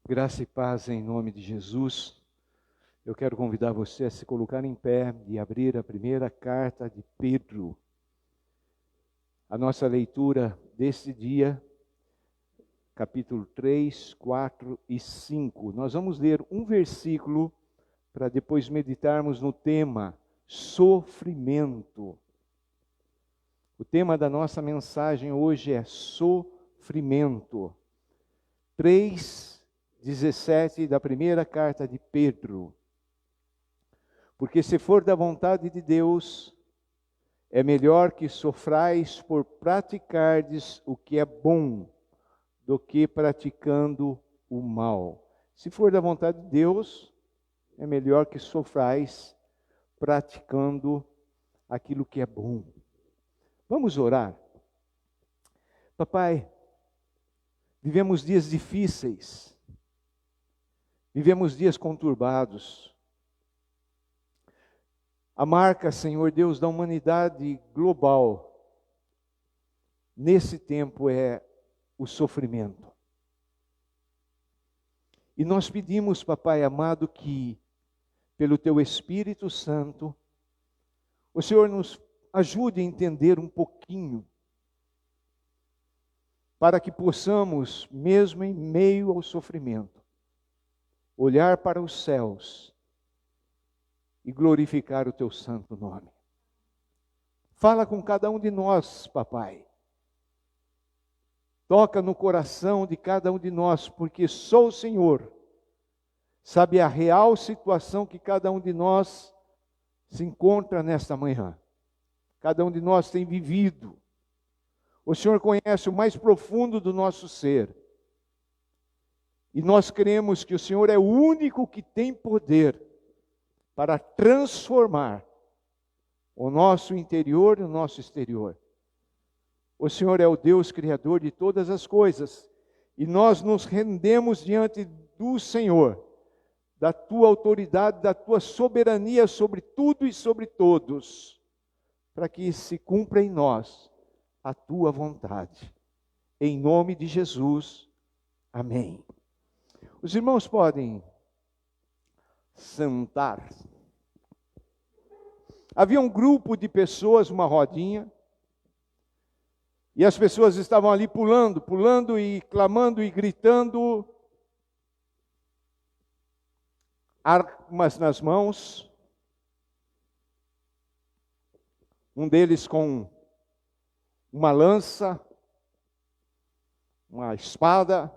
Graça e paz em nome de Jesus. Eu quero convidar você a se colocar em pé e abrir a primeira carta de Pedro. A nossa leitura deste dia, capítulo 3, 4 e 5. Nós vamos ler um versículo para depois meditarmos no tema sofrimento. O tema da nossa mensagem hoje é sofrimento. 3:17 da primeira carta de Pedro. Porque se for da vontade de Deus, é melhor que sofrais por praticardes o que é bom, do que praticando o mal. Se for da vontade de Deus, é melhor que sofrais praticando aquilo que é bom. Vamos orar. Papai, vivemos dias difíceis, vivemos dias conturbados. A marca, Senhor Deus, da humanidade global, nesse tempo é o sofrimento. E nós pedimos, Papai amado, que, pelo Teu Espírito Santo, o Senhor nos ajude a entender um pouquinho, para que possamos, mesmo em meio ao sofrimento, olhar para os céus e glorificar o Teu santo nome. Fala com cada um de nós, Papai. Toca no coração de cada um de nós, porque só o Senhor sabe a real situação que cada um de nós se encontra nesta manhã. Cada um de nós tem vivido. O Senhor conhece o mais profundo do nosso ser. E nós cremos que o Senhor é o único que tem poder para transformar o nosso interior e o nosso exterior. O Senhor é o Deus Criador de todas as coisas. E nós nos rendemos diante do Senhor, da Tua autoridade, da Tua soberania sobre tudo e sobre todos, para que se cumpra em nós a Tua vontade. Em nome de Jesus, amém. Os irmãos podem sentar. Havia um grupo de pessoas, uma rodinha, e as pessoas estavam ali pulando e clamando e gritando, armas nas mãos, um deles com uma lança, uma espada,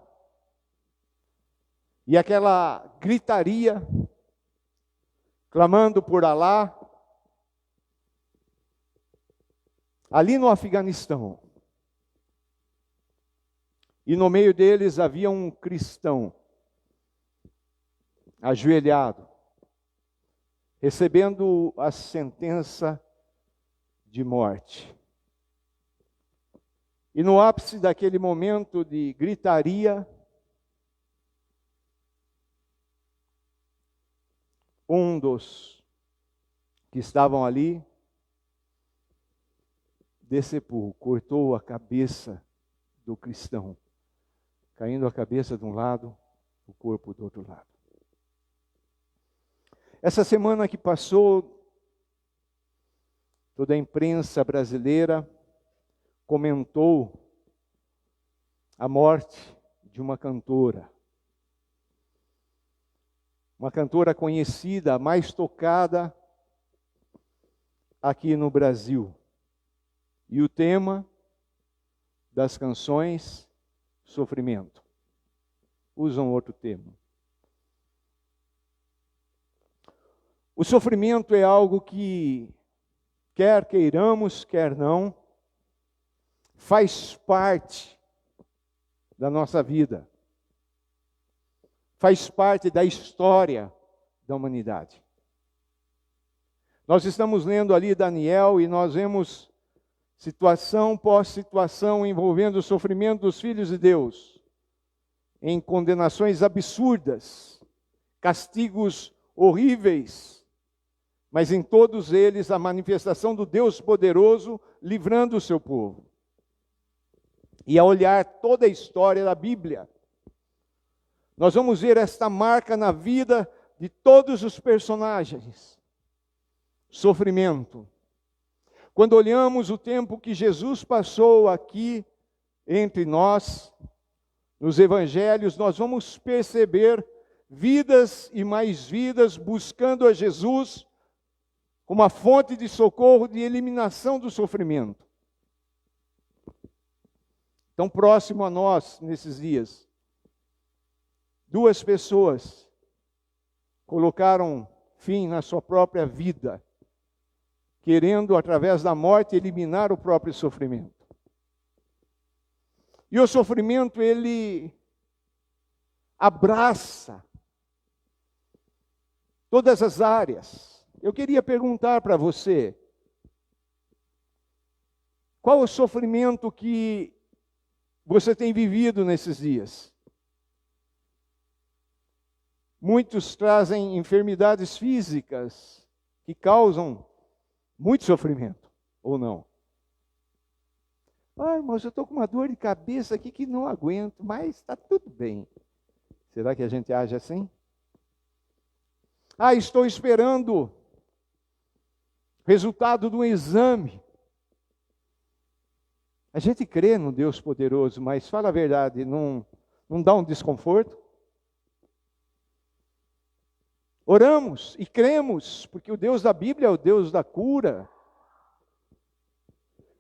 e aquela gritaria, clamando por Alá, ali no Afeganistão. E no meio deles havia um cristão, ajoelhado, recebendo a sentença de morte. E no ápice daquele momento de gritaria, um dos que estavam ali decepou, cortou a cabeça do cristão, caindo a cabeça de um lado, o corpo do outro lado. Essa semana que passou, toda a imprensa brasileira comentou a morte de uma cantora. Uma cantora conhecida, a mais tocada aqui no Brasil. E o tema das canções, sofrimento. Usam outro termo. O sofrimento é algo que, quer queiramos, quer não, faz parte da nossa vida. Faz parte da história da humanidade. Nós estamos lendo ali Daniel e nós vemos situação pós situação envolvendo o sofrimento dos filhos de Deus, em condenações absurdas, castigos horríveis, mas em todos eles a manifestação do Deus poderoso livrando o seu povo. E a olhar toda a história da Bíblia, nós vamos ver esta marca na vida de todos os personagens. Sofrimento. Quando olhamos o tempo que Jesus passou aqui entre nós, nos evangelhos, nós vamos perceber vidas e mais vidas buscando a Jesus como a fonte de socorro, de eliminação do sofrimento. Tão próximo a nós nesses dias, 2 pessoas colocaram fim na sua própria vida, querendo, através da morte, eliminar o próprio sofrimento. E o sofrimento, ele abraça todas as áreas. Eu queria perguntar para você, qual o sofrimento que você tem vivido nesses dias? Muitos trazem enfermidades físicas que causam muito sofrimento, ou não? Ah, mas eu estou com uma dor de cabeça aqui que não aguento, mas está tudo bem. Será que a gente age assim? Ah, estou esperando resultado do exame. A gente crê no Deus poderoso, mas fala a verdade, não dá um desconforto? Oramos e cremos, porque o Deus da Bíblia é o Deus da cura.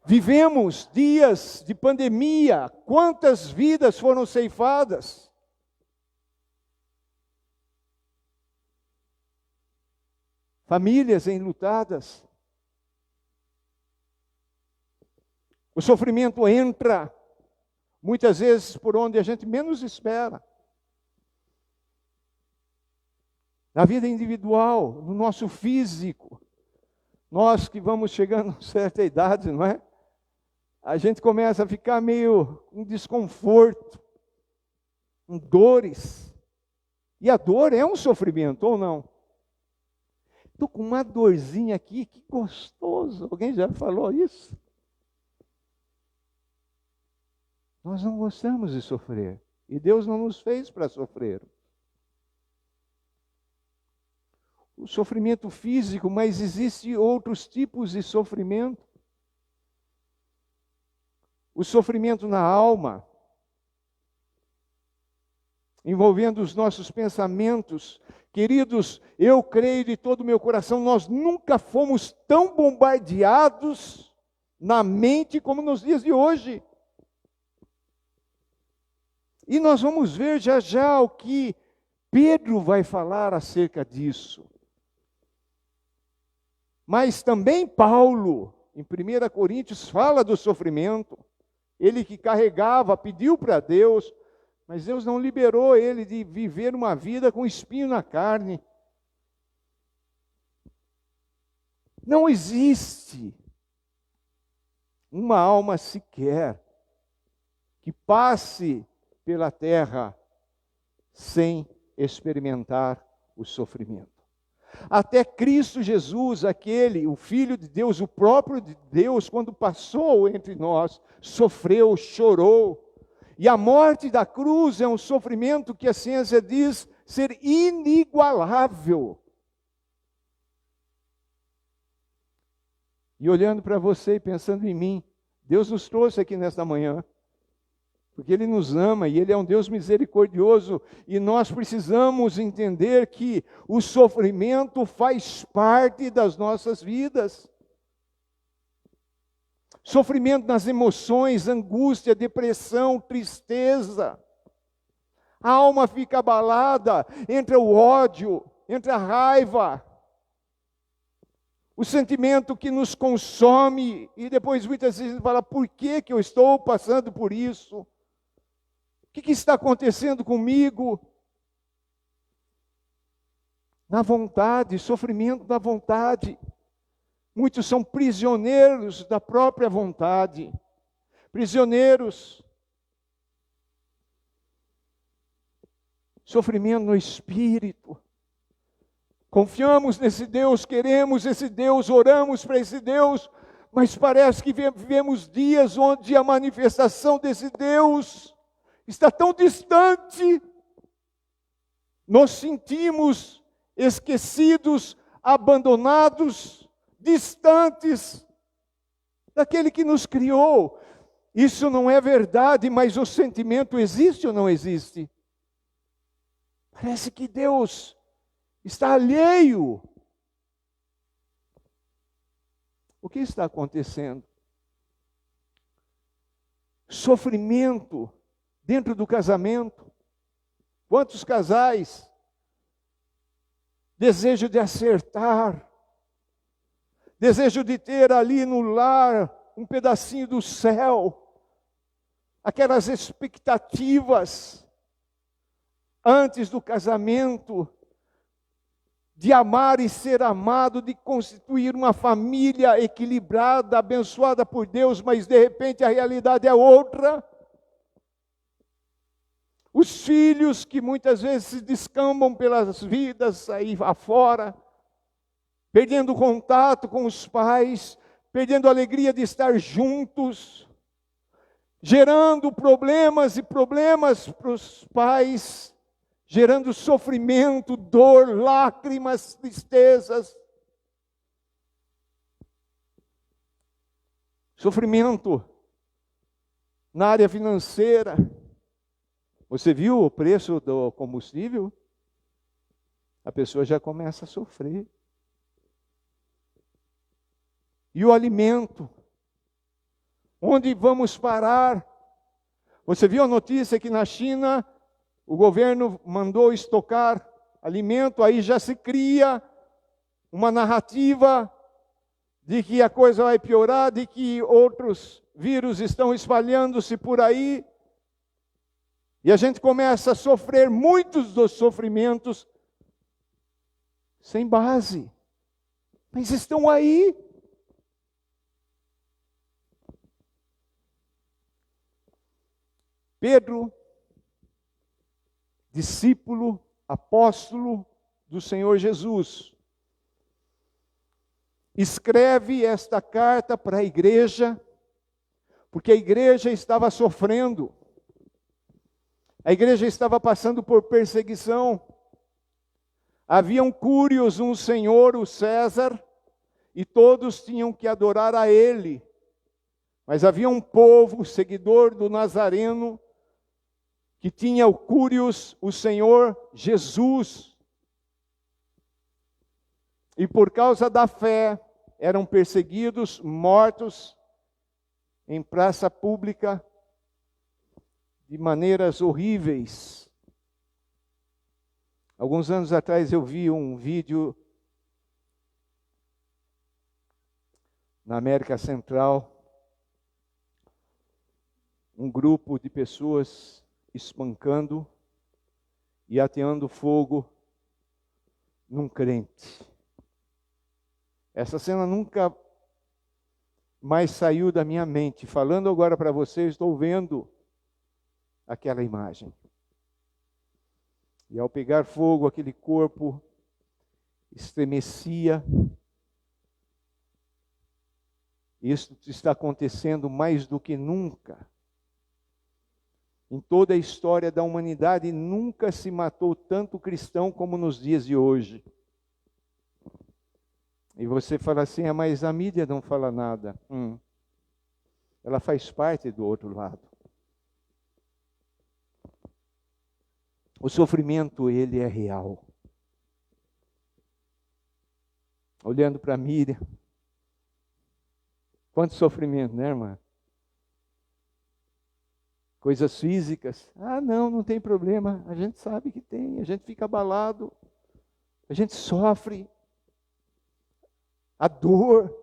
Vivemos dias de pandemia, quantas vidas foram ceifadas? Famílias enlutadas. O sofrimento entra, muitas vezes, por onde a gente menos espera. Na vida individual, no nosso físico. Nós que vamos chegando a certa idade, não é? A gente começa a ficar meio com desconforto, com dores. E a dor é um sofrimento, ou não? Estou com uma dorzinha aqui, que gostoso. Alguém já falou isso? Nós não gostamos de sofrer. E Deus não nos fez para sofrer. O sofrimento físico, mas existem outros tipos de sofrimento. O sofrimento na alma, envolvendo os nossos pensamentos. Queridos, eu creio de todo o meu coração, nós nunca fomos tão bombardeados na mente como nos dias de hoje. E nós vamos ver já já o que Pedro vai falar acerca disso. Mas também Paulo, em 1 Coríntios, fala do sofrimento. Ele que carregava, pediu para Deus, mas Deus não liberou ele de viver uma vida com espinho na carne. Não existe uma alma sequer que passe pela terra sem experimentar o sofrimento. Até Cristo Jesus, o Filho de Deus, o próprio de Deus, quando passou entre nós, sofreu, chorou. E a morte da cruz é um sofrimento que a ciência diz ser inigualável. E olhando para você e pensando em mim, Deus nos trouxe aqui nesta manhã, porque Ele nos ama e Ele é um Deus misericordioso, e nós precisamos entender que o sofrimento faz parte das nossas vidas. Sofrimento nas emoções, angústia, depressão, tristeza. A alma fica abalada entre o ódio, entre a raiva, o sentimento que nos consome, e depois muitas vezes fala, por que eu estou passando por isso? O que está acontecendo comigo? Na vontade, sofrimento da vontade. Muitos são prisioneiros da própria vontade. Prisioneiros. Sofrimento no espírito. Confiamos nesse Deus, queremos esse Deus, oramos para esse Deus, mas parece que vivemos dias onde a manifestação desse Deus está tão distante. nos sentimos esquecidos, abandonados, distantes daquele que nos criou. Isso não é verdade, mas o sentimento existe ou não existe? Parece que Deus está alheio. O que está acontecendo? Sofrimento dentro do casamento. Quantos casais? Desejo de acertar. Desejo de ter ali no lar um pedacinho do céu. Aquelas expectativas antes do casamento, de amar e ser amado, de constituir uma família equilibrada, abençoada por Deus, mas de repente a realidade é outra. Os filhos que muitas vezes se descambam pelas vidas aí afora, perdendo contato com os pais, perdendo a alegria de estar juntos, gerando problemas e problemas para os pais, gerando sofrimento, dor, lágrimas, tristezas. Sofrimento na área financeira. Você viu o preço do combustível? A pessoa já começa a sofrer. E o alimento? Onde vamos parar? Você viu a notícia que na China o governo mandou estocar alimento, aí já se cria uma narrativa de que a coisa vai piorar, de que outros vírus estão espalhando-se por aí. E a gente começa a sofrer muitos dos sofrimentos sem base. Mas estão aí. Pedro, discípulo, apóstolo do Senhor Jesus, escreve esta carta para a igreja, porque a igreja estava sofrendo, a igreja estava passando por perseguição, havia um Cúrios, um senhor, o César, e todos tinham que adorar a ele, mas havia um povo, seguidor do Nazareno, que tinha o Cúrios, o Senhor Jesus. E por causa da fé, eram perseguidos, mortos em praça pública, de maneiras horríveis. Alguns anos atrás eu vi um vídeo na América Central, um grupo de pessoas espancando e ateando fogo num crente. Essa cena nunca mais saiu da minha mente. Falando agora para vocês, estou vendo aquela imagem. E ao pegar fogo, aquele corpo estremecia. Isso está acontecendo mais do que nunca. Em toda a história da humanidade, nunca se matou tanto cristão como nos dias de hoje. E você fala assim, mas a mídia não fala nada. Ela faz parte do outro lado. O sofrimento, ele é real. Olhando para Miriam, quanto sofrimento, né, irmã? Coisas físicas. Não tem problema. A gente sabe que tem. A gente fica abalado. A gente sofre. A dor.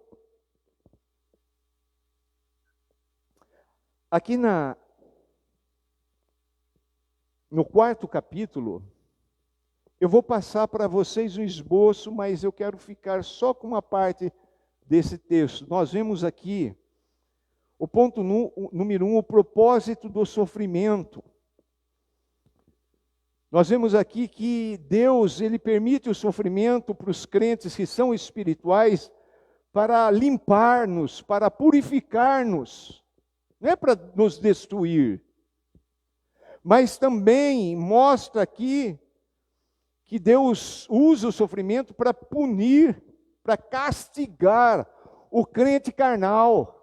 Aqui no 4º capítulo, eu vou passar para vocês um esboço, mas eu quero ficar só com uma parte desse texto. Nós vemos aqui o ponto número 1, o propósito do sofrimento. Nós vemos aqui que Deus, ele permite o sofrimento para os crentes que são espirituais para limpar-nos, para purificar-nos. Não é para nos destruir. Mas também mostra aqui que Deus usa o sofrimento para punir, para castigar o crente carnal.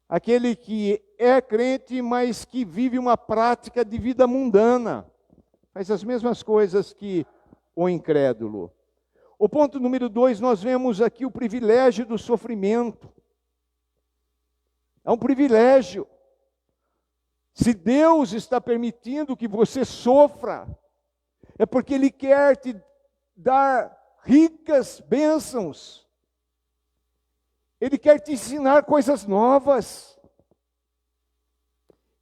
Aquele que é crente, mas que vive uma prática de vida mundana. Faz as mesmas coisas que o incrédulo. O ponto número 2, nós vemos aqui o privilégio do sofrimento. É um privilégio. Se Deus está permitindo que você sofra, é porque Ele quer te dar ricas bênçãos. Ele quer te ensinar coisas novas.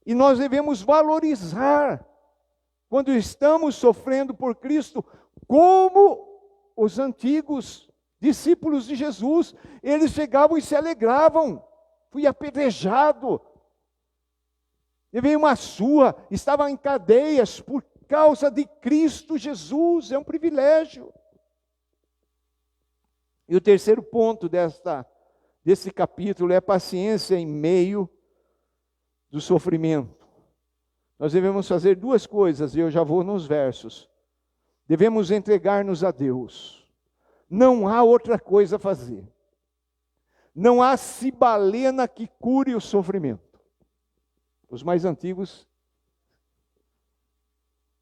E nós devemos valorizar, quando estamos sofrendo por Cristo, como os antigos discípulos de Jesus. Eles chegavam e se alegravam. Fui apedrejado. Levei uma surra, estava em cadeias por causa de Cristo Jesus. É um privilégio. E o terceiro ponto desse capítulo é a paciência em meio do sofrimento. Nós devemos fazer duas coisas, e eu já vou nos versos. Devemos entregar-nos a Deus. Não há outra coisa a fazer. Não há cibalena que cure o sofrimento. Os mais antigos,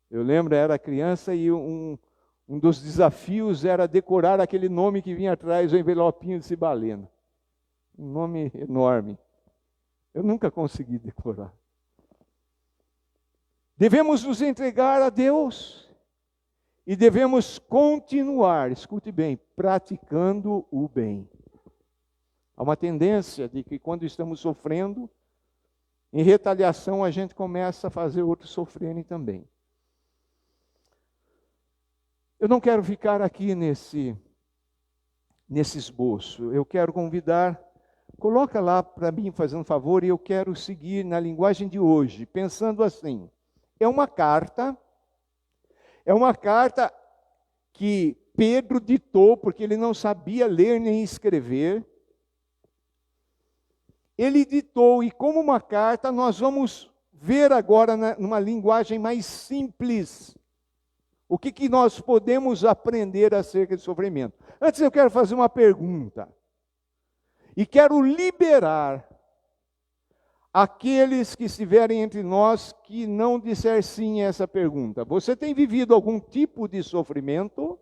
eu lembro, era criança e um dos desafios era decorar aquele nome que vinha atrás, o envelopinho de cibalena. Um nome enorme. Eu nunca consegui decorar. Devemos nos entregar a Deus e devemos continuar, escute bem, praticando o bem. Há uma tendência de que quando estamos sofrendo, em retaliação a gente começa a fazer outros sofrerem também. Eu não quero ficar aqui nesse esboço. Eu quero convidar, coloca lá para mim, fazendo um favor, e eu quero seguir na linguagem de hoje, pensando assim. É uma carta que Pedro ditou, porque ele não sabia ler nem escrever. Ele ditou, e como uma carta, nós vamos ver agora numa linguagem mais simples, o que nós podemos aprender acerca de sofrimento. Antes eu quero fazer uma pergunta, e quero liberar aqueles que estiverem entre nós que não disser sim a essa pergunta. Você tem vivido algum tipo de sofrimento?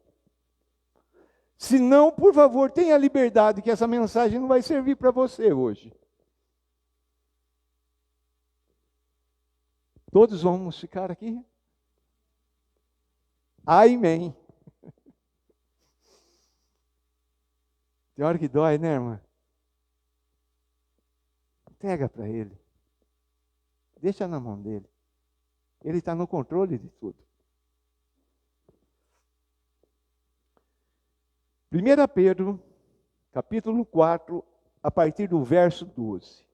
Se não, por favor, tenha liberdade, que essa mensagem não vai servir para você hoje. Todos vamos ficar aqui? Amém. Tem hora que dói, né, irmã? Entrega para Ele. Deixa na mão dele. Ele está no controle de tudo. 1 Pedro, capítulo 4, a partir do verso 12.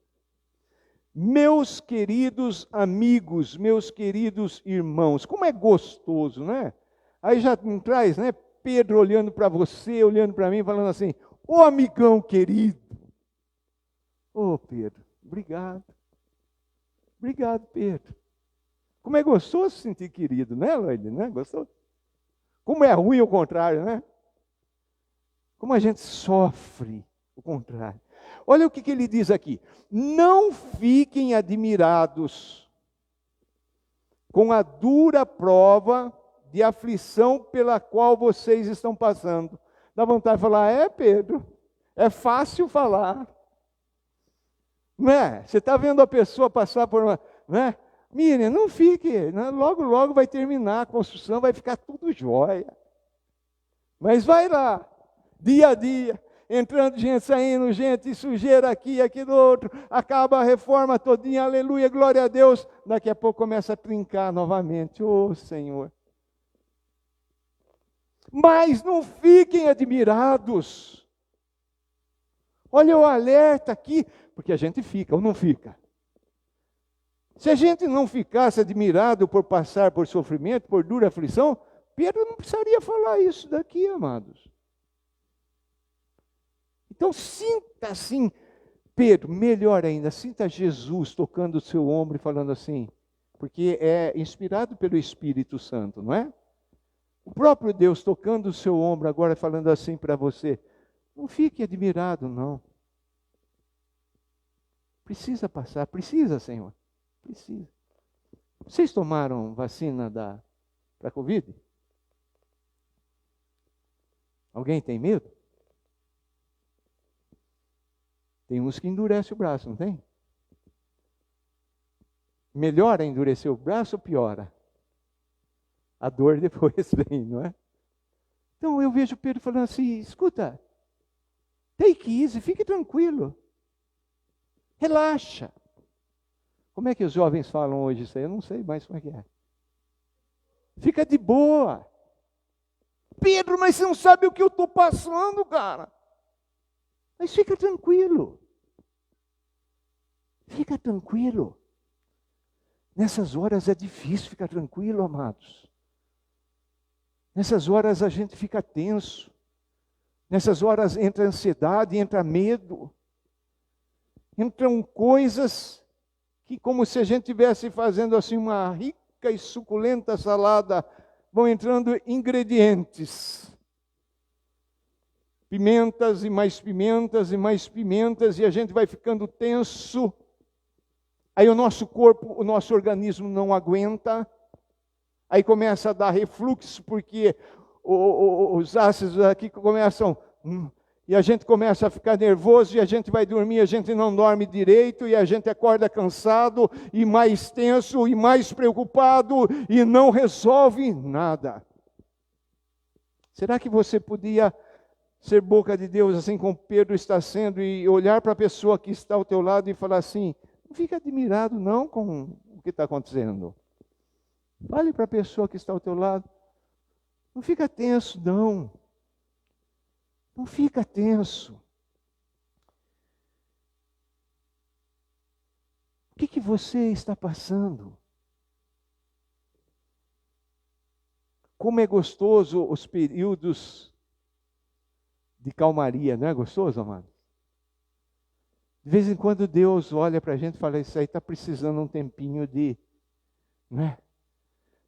Meus queridos amigos, meus queridos irmãos, como é gostoso, né? Aí já não traz, né? Pedro olhando para você, olhando para mim, falando assim, ô amigão querido. Ô Pedro, obrigado. Obrigado, Pedro. Como é gostoso se sentir querido, né, Lloyd? Né? Gostoso? Como é ruim o contrário, né? Como a gente sofre o contrário. Olha o que ele diz aqui. Não fiquem admirados com a dura prova de aflição pela qual vocês estão passando. Dá vontade de falar, Pedro, é fácil falar. Não é? Você está vendo a pessoa passar por uma... Não é? Miriam, não fique, né? Logo, logo vai terminar a construção, vai ficar tudo jóia. Mas vai lá, dia a dia, entrando gente, saindo gente, sujeira aqui, aqui do outro, acaba a reforma todinha, aleluia, glória a Deus. Daqui a pouco começa a trincar novamente, Senhor. Mas não fiquem admirados. Olha o alerta aqui, porque a gente fica ou não fica. Se a gente não ficasse admirado por passar por sofrimento, por dura aflição, Pedro não precisaria falar isso daqui, amados. Então sinta assim, Pedro, melhor ainda, sinta Jesus tocando o seu ombro e falando assim, porque é inspirado pelo Espírito Santo, não é? O próprio Deus tocando o seu ombro agora, falando assim para você: não fique admirado, não. Precisa passar, precisa, Senhor, precisa. Vocês tomaram vacina para a Covid? Alguém tem medo? Tem uns que endurecem o braço, não tem? Melhora endurecer o braço ou piora? A dor depois vem, não é? Então eu vejo Pedro falando assim: escuta, take easy, fique tranquilo. Relaxa. Como é que os jovens falam hoje isso aí? Eu não sei mais como é que é. Fica de boa. Pedro, mas você não sabe o que eu estou passando, cara. Mas fica tranquilo. Fica tranquilo. Nessas horas é difícil ficar tranquilo, amados. Nessas horas a gente fica tenso. Nessas horas entra ansiedade, entra medo. Entram coisas que, como se a gente estivesse fazendo assim uma rica e suculenta salada, vão entrando ingredientes. Pimentas e mais pimentas e mais pimentas, e a gente vai ficando tenso. Aí o nosso corpo, o nosso organismo não aguenta. Aí começa a dar refluxo, porque os ácidos aqui começam... E a gente começa a ficar nervoso, e a gente vai dormir, a gente não dorme direito, e a gente acorda cansado, e mais tenso, e mais preocupado, e não resolve nada. Será que você podia ser boca de Deus, assim como Pedro está sendo, e olhar para a pessoa que está ao teu lado e falar assim: não fica admirado não com o que está acontecendo. Fale para a pessoa que está ao teu lado: não fica tenso não. Não fica tenso. O que você está passando? Como é gostoso os períodos de calmaria, não é gostoso, amado? De vez em quando Deus olha para a gente e fala: isso aí está precisando um tempinho de... Não é?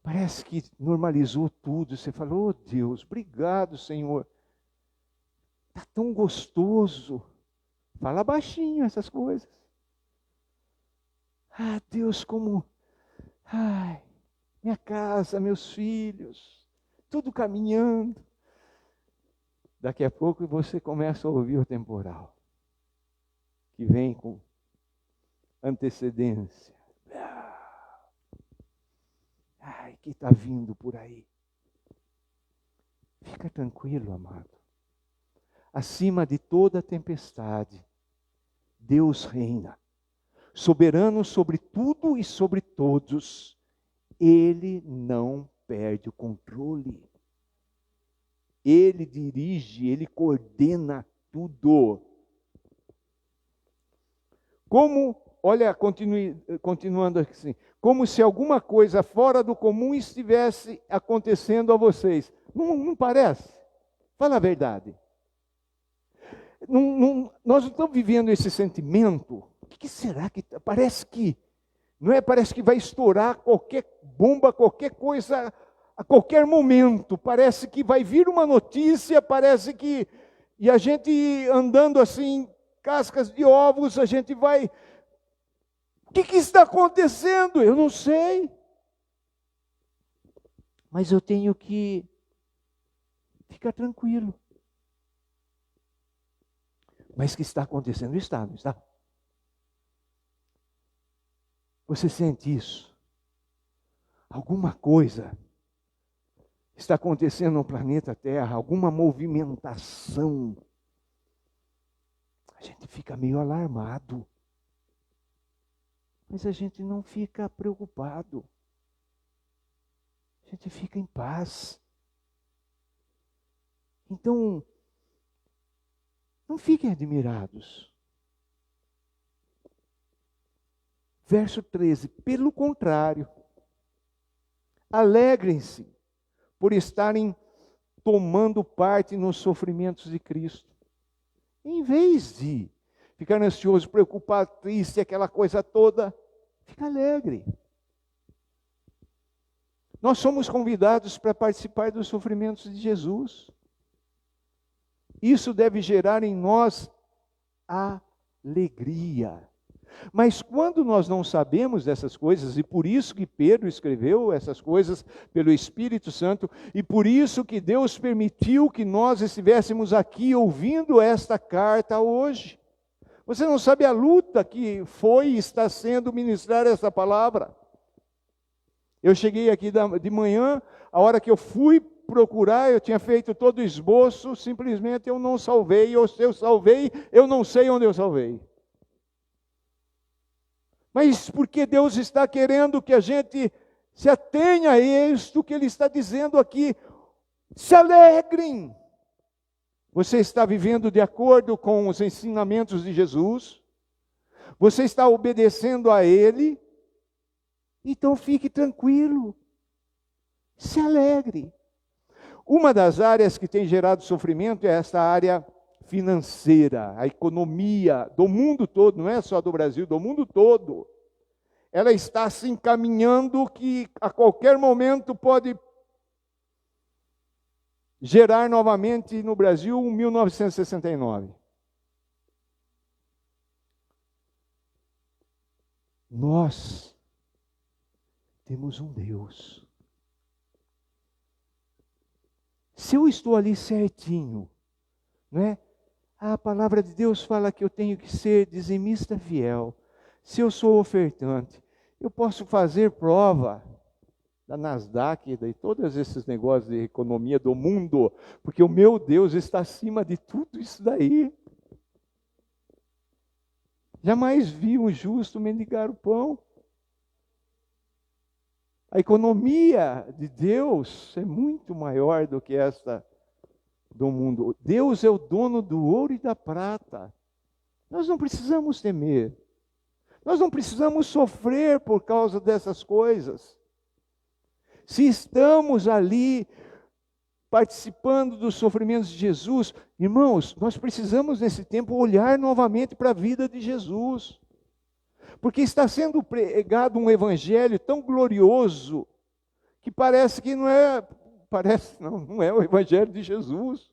Parece que normalizou tudo. Você fala: oh Deus, obrigado, Senhor. Está tão gostoso. Fala baixinho essas coisas. Ah, Deus, como... Ai, minha casa, meus filhos, tudo caminhando. Daqui a pouco você começa a ouvir o temporal, que vem com antecedência. Ai, que está vindo por aí. Fica tranquilo, amado. Acima de toda tempestade, Deus reina, soberano sobre tudo e sobre todos. Ele não perde o controle. Ele dirige, Ele coordena tudo. Como, olha, continuando assim, como se alguma coisa fora do comum estivesse acontecendo a vocês. Não parece? Fala a verdade. Nós não estamos vivendo esse sentimento. O que será que parece que não é? Parece que vai estourar qualquer bomba, qualquer coisa a qualquer momento. Parece que vai vir uma notícia, parece que... E a gente andando assim, cascas de ovos, a gente vai... O que está acontecendo? Eu não sei. Mas eu tenho que ficar tranquilo. Mas que está acontecendo? Está, não está? Você sente isso? Alguma coisa está acontecendo no planeta Terra, alguma movimentação. A gente fica meio alarmado. Mas a gente não fica preocupado. A gente fica em paz. Então, não fiquem admirados. Verso 13. Pelo contrário, alegrem-se por estarem tomando parte nos sofrimentos de Cristo. Em vez de ficar ansioso, preocupado, triste, aquela coisa toda, fica alegre. Nós somos convidados para participar dos sofrimentos de Jesus. Isso deve gerar em nós alegria. Mas quando nós não sabemos dessas coisas, e por isso que Pedro escreveu essas coisas pelo Espírito Santo, e por isso que Deus permitiu que nós estivéssemos aqui ouvindo esta carta hoje. Você não sabe a luta que foi e está sendo ministrar essa palavra. Eu cheguei aqui de manhã, a hora que eu fui procurar, eu tinha feito todo o esboço, simplesmente eu não salvei, ou se eu salvei, eu não sei onde eu salvei. Mas porque Deus está querendo que a gente se atenha a isto que Ele está dizendo aqui. Se alegrem. Você está vivendo de acordo com os ensinamentos de Jesus? Você está obedecendo a Ele? Então fique tranquilo. Se alegre. Uma das áreas que tem gerado sofrimento é esta área financeira, a economia do mundo todo, não é só do Brasil, do mundo todo. Ela está se encaminhando que a qualquer momento pode gerar novamente no Brasil 1969. Nós temos um Deus. Se eu estou ali certinho, não é? A palavra de Deus fala que eu tenho que ser dizimista fiel. Se eu sou ofertante, eu posso fazer prova da Nasdaq, de todos esses negócios de economia do mundo, porque o meu Deus está acima de tudo isso daí. Jamais vi um justo mendigar o pão. A economia de Deus é muito maior do que esta do mundo. Deus é o dono do ouro e da prata. Nós não precisamos temer. Nós não precisamos sofrer por causa dessas coisas. Se estamos ali participando dos sofrimentos de Jesus, irmãos, nós precisamos nesse tempo olhar novamente para a vida de Jesus. Porque está sendo pregado um evangelho tão glorioso que parece que não é o evangelho de Jesus.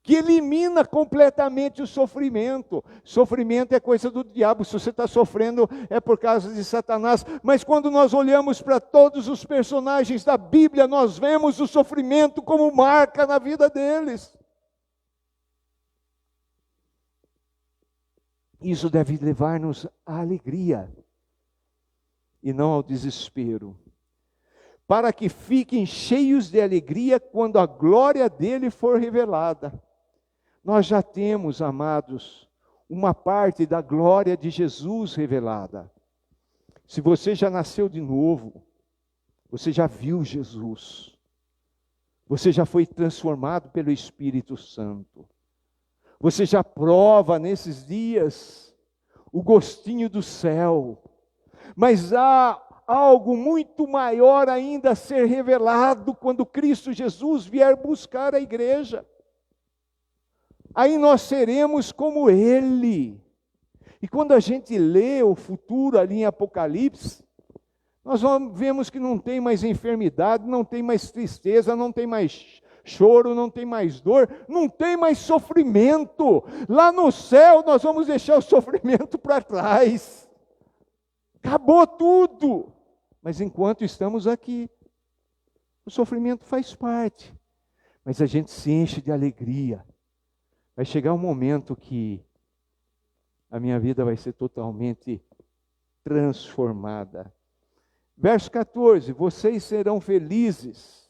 Que elimina completamente o sofrimento. Sofrimento é coisa do diabo. Se você está sofrendo é por causa de Satanás. Mas quando nós olhamos para todos os personagens da Bíblia, nós vemos o sofrimento como marca na vida deles. Isso deve levar-nos à alegria e não ao desespero. Para que fiquem cheios de alegria quando a glória dele for revelada. Nós já temos, amados, uma parte da glória de Jesus revelada. Se você já nasceu de novo, você já viu Jesus. Você já foi transformado pelo Espírito Santo. Você já prova nesses dias o gostinho do céu. Mas há algo muito maior ainda a ser revelado quando Cristo Jesus vier buscar a igreja. Aí nós seremos como Ele. E quando a gente lê o futuro ali em Apocalipse, nós vemos que não tem mais enfermidade, não tem mais tristeza, não tem mais choro, não tem mais dor, não tem mais sofrimento. Lá no céu nós vamos deixar o sofrimento para trás. Acabou tudo. Mas enquanto estamos aqui, o sofrimento faz parte. Mas a gente se enche de alegria. Vai chegar um momento que a minha vida vai ser totalmente transformada. Verso 14, vocês serão felizes.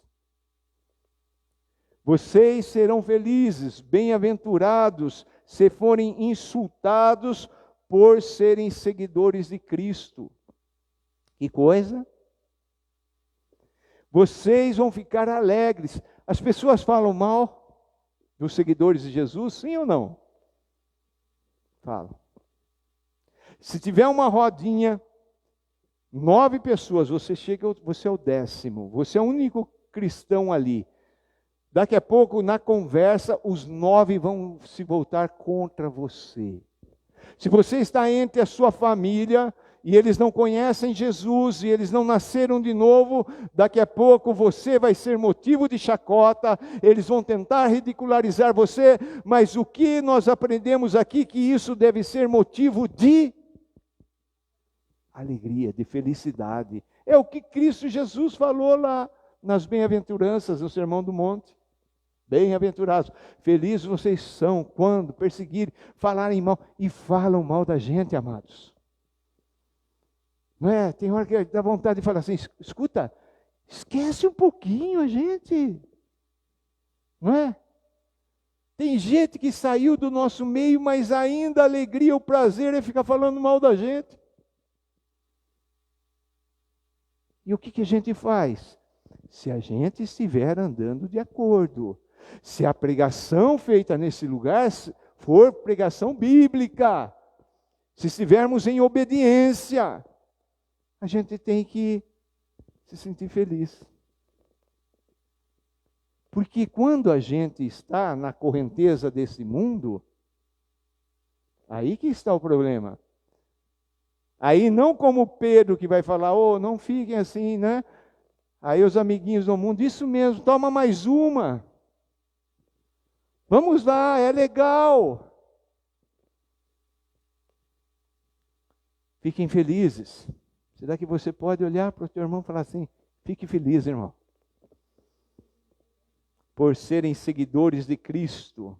Vocês serão felizes, bem-aventurados, se forem insultados por serem seguidores de Cristo. Que coisa? Vocês vão ficar alegres. As pessoas falam mal dos seguidores de Jesus, sim ou não? Falam. Se tiver uma rodinha, 9 pessoas, você chega, você é o 10º, você é o único cristão ali. Daqui a pouco, na conversa, os 9 vão se voltar contra você. Se você está entre a sua família e eles não conhecem Jesus, e eles não nasceram de novo, daqui a pouco você vai ser motivo de chacota, eles vão tentar ridicularizar você, mas o que nós aprendemos aqui, que isso deve ser motivo de alegria, de felicidade. É o que Cristo Jesus falou lá nas bem-aventuranças, no Sermão do Monte. Bem-aventurados, felizes vocês são quando perseguirem, falarem mal, e falam mal da gente, amados. Não é? Tem hora que dá vontade de falar assim, escuta, esquece um pouquinho a gente. Não é? Tem gente que saiu do nosso meio, mas ainda a alegria, o prazer é ficar falando mal da gente. E o que a gente faz? Se a gente estiver andando de acordo, se a pregação feita nesse lugar for pregação bíblica, se estivermos em obediência, a gente tem que se sentir feliz. Porque quando a gente está na correnteza desse mundo, aí que está o problema. Aí não como Pedro que vai falar, não fiquem assim, né? Aí os amiguinhos do mundo, isso mesmo, toma mais uma. Vamos lá, é legal. Fiquem felizes. Será que você pode olhar para o teu irmão e falar assim, fique feliz, irmão. Por serem seguidores de Cristo.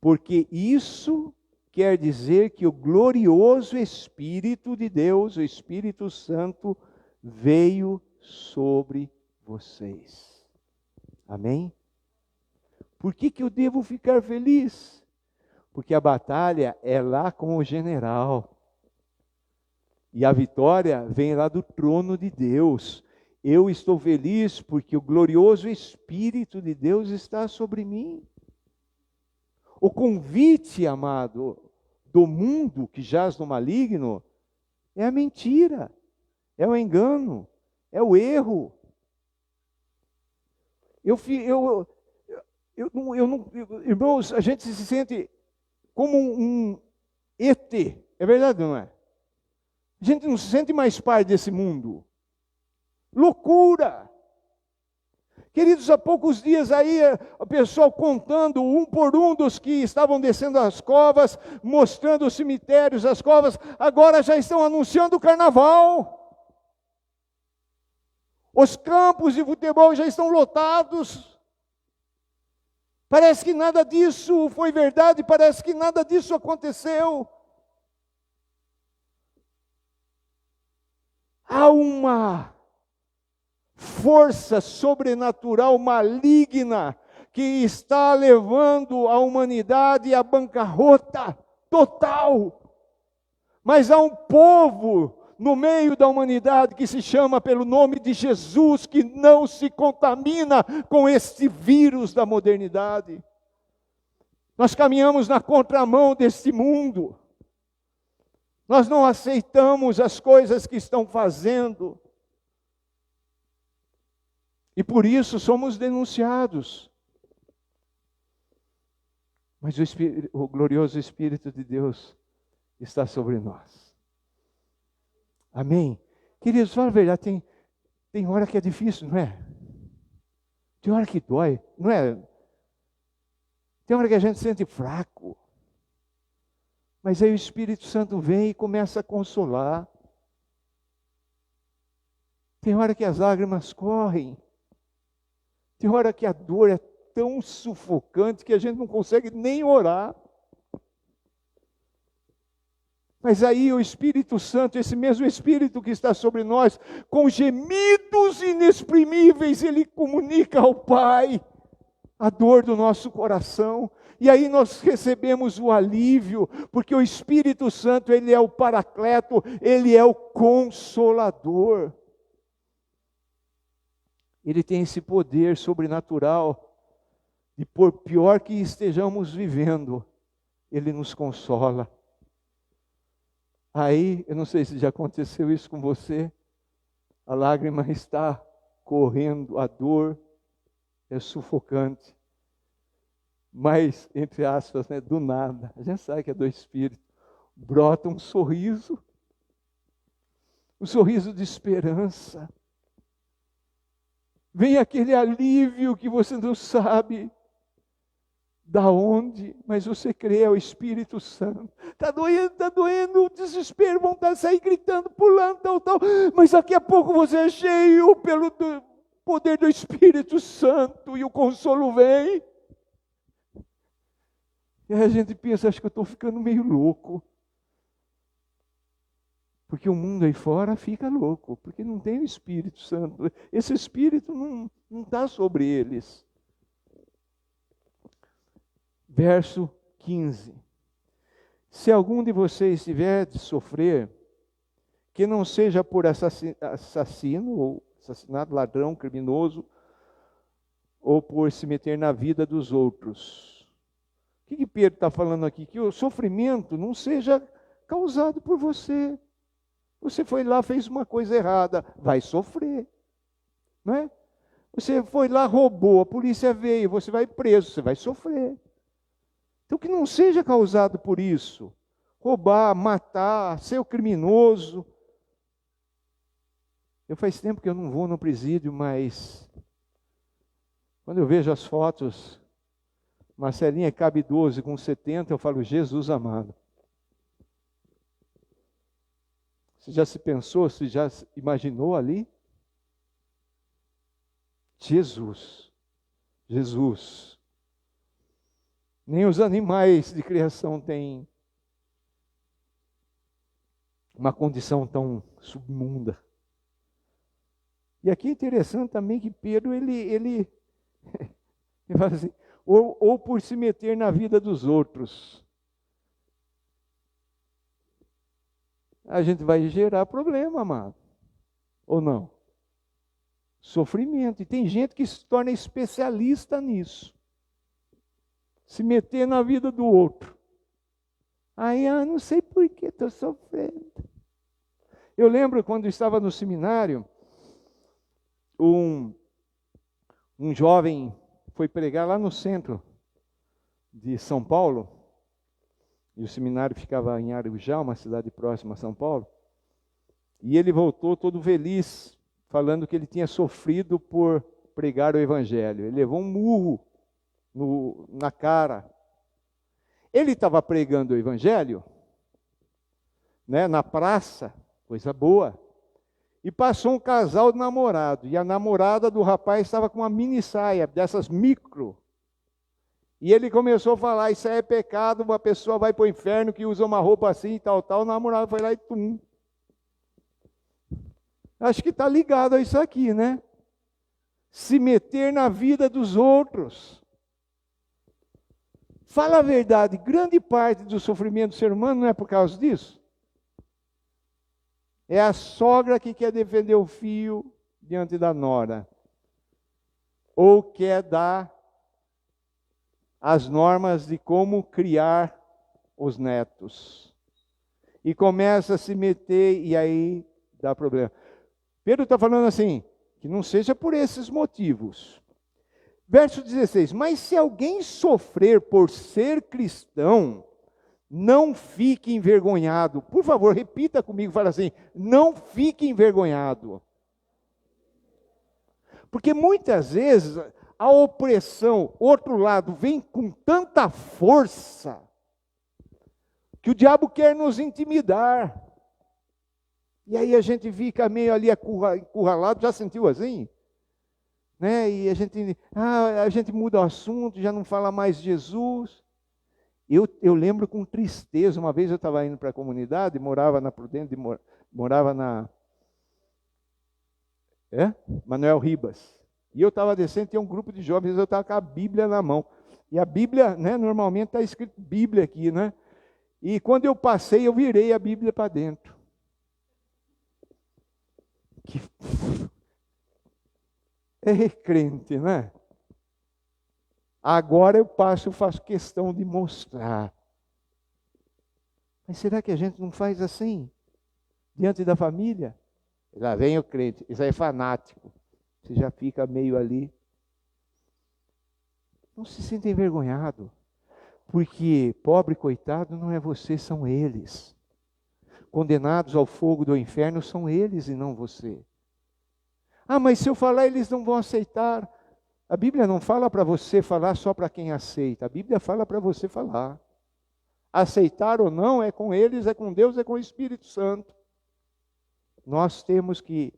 Porque isso quer dizer que o glorioso Espírito de Deus, o Espírito Santo, veio sobre vocês. Amém? Por que eu devo ficar feliz? Porque a batalha é lá com o general. E a vitória vem lá do trono de Deus. Eu estou feliz porque o glorioso Espírito de Deus está sobre mim. O convite, amado, do mundo que jaz no maligno é a mentira, é o engano, é o erro. Irmãos, a gente se sente como um ET, é verdade, não é? A gente não se sente mais parte desse mundo. Loucura! Queridos, há poucos dias aí, o pessoal contando um por um dos que estavam descendo as covas, mostrando os cemitérios, as covas, agora já estão anunciando o carnaval. Os campos de futebol já estão lotados. Parece que nada disso foi verdade, parece que nada disso aconteceu. Há uma força sobrenatural maligna que está levando a humanidade à bancarrota total. Mas há um povo no meio da humanidade que se chama pelo nome de Jesus, que não se contamina com este vírus da modernidade. Nós caminhamos na contramão deste mundo. Nós não aceitamos as coisas que estão fazendo. E por isso somos denunciados. Mas o glorioso Espírito de Deus está sobre nós. Amém? Queridos, fala a verdade, tem hora que é difícil, não é? Tem hora que dói, não é? Tem hora que a gente se sente fraco. Mas aí o Espírito Santo vem e começa a consolar. Tem hora que as lágrimas correm. Tem hora que a dor é tão sufocante que a gente não consegue nem orar. Mas aí o Espírito Santo, esse mesmo Espírito que está sobre nós, com gemidos inexprimíveis, ele comunica ao Pai a dor do nosso coração. E aí nós recebemos o alívio, porque o Espírito Santo, ele é o Paracleto, ele é o Consolador. Ele tem esse poder sobrenatural de, por pior que estejamos vivendo, ele nos consola. Aí, eu não sei se já aconteceu isso com você, a lágrima está correndo, a dor é sufocante. Mas, entre aspas, do nada, a gente sabe que é do Espírito. brota um sorriso de esperança. Vem aquele alívio que você não sabe da onde, mas você crê, é o Espírito Santo. Está doendo, o desespero, vontade de sair gritando, pulando, tal. Mas daqui a pouco você é cheio pelo poder do Espírito Santo e o consolo vem. E aí a gente pensa, acho que eu estou ficando meio louco. Porque o mundo aí fora fica louco, porque não tem o Espírito Santo. Esse Espírito não está sobre eles. Verso 15. Se algum de vocês tiver de sofrer, que não seja por assassino, ou assassinato, ladrão, criminoso, ou por se meter na vida dos outros. O que Pedro está falando aqui? Que o sofrimento não seja causado por você. Você foi lá, fez uma coisa errada, vai sofrer. Não é? Você foi lá, roubou, a polícia veio, você vai preso, você vai sofrer. Então que não seja causado por isso. Roubar, matar, ser o criminoso. Eu faz tempo que eu não vou no presídio, mas quando eu vejo as fotos, Marcelinha cabe 12 com 70, eu falo, Jesus amado. Você já se pensou, você já se imaginou ali? Jesus. Nem os animais de criação têm uma condição tão submunda. E aqui é interessante também que Pedro, ele fala assim, ou por se meter na vida dos outros. A gente vai gerar problema, amado. Ou não? Sofrimento. E tem gente que se torna especialista nisso. Se meter na vida do outro. Aí, não sei por que estou sofrendo. Eu lembro quando estava no seminário, um jovem foi pregar lá no centro de São Paulo, e o seminário ficava em Arujá, uma cidade próxima a São Paulo, e ele voltou todo feliz, falando que ele tinha sofrido por pregar o Evangelho. Ele levou um murro na cara. Ele estava pregando o Evangelho, né, na praça, coisa boa, e passou um casal de namorado, e a namorada do rapaz estava com uma mini saia, dessas micro. E ele começou a falar, isso aí é pecado, uma pessoa vai para o inferno que usa uma roupa assim e tal. O namorado foi lá e tum. Acho que está ligado a isso aqui, né? Se meter na vida dos outros. Fala a verdade, grande parte do sofrimento do ser humano não é por causa disso. É a sogra que quer defender o filho diante da nora. Ou quer dar as normas de como criar os netos. E começa a se meter e aí dá problema. Pedro está falando assim, que não seja por esses motivos. Verso 16, mas se alguém sofrer por ser cristão, não fique envergonhado. Por favor, repita comigo, fala assim, não fique envergonhado. Porque muitas vezes a opressão, outro lado, vem com tanta força que o diabo quer nos intimidar. E aí a gente fica meio ali encurralado, já sentiu assim? Né? E a gente muda o assunto, já não fala mais de Jesus. Eu lembro com tristeza, uma vez eu estava indo para a comunidade, morava na Prudente, morava na Manuel Ribas. E eu estava descendo, tinha um grupo de jovens, eu estava com a Bíblia na mão. E a Bíblia, né, normalmente está escrito Bíblia aqui, né? E quando eu passei, eu virei a Bíblia para dentro. É crente, né? Agora eu faço questão de mostrar. Mas será que a gente não faz assim? Diante da família? Lá vem o crente, isso aí é fanático. Você já fica meio ali. Não se sinta envergonhado. Porque pobre coitado não é você, são eles. Condenados ao fogo do inferno são eles e não você. Ah, mas se eu falar eles não vão aceitar. A Bíblia não fala para você falar só para quem aceita. A Bíblia fala para você falar. Aceitar ou não é com eles, é com Deus, é com o Espírito Santo. Nós temos que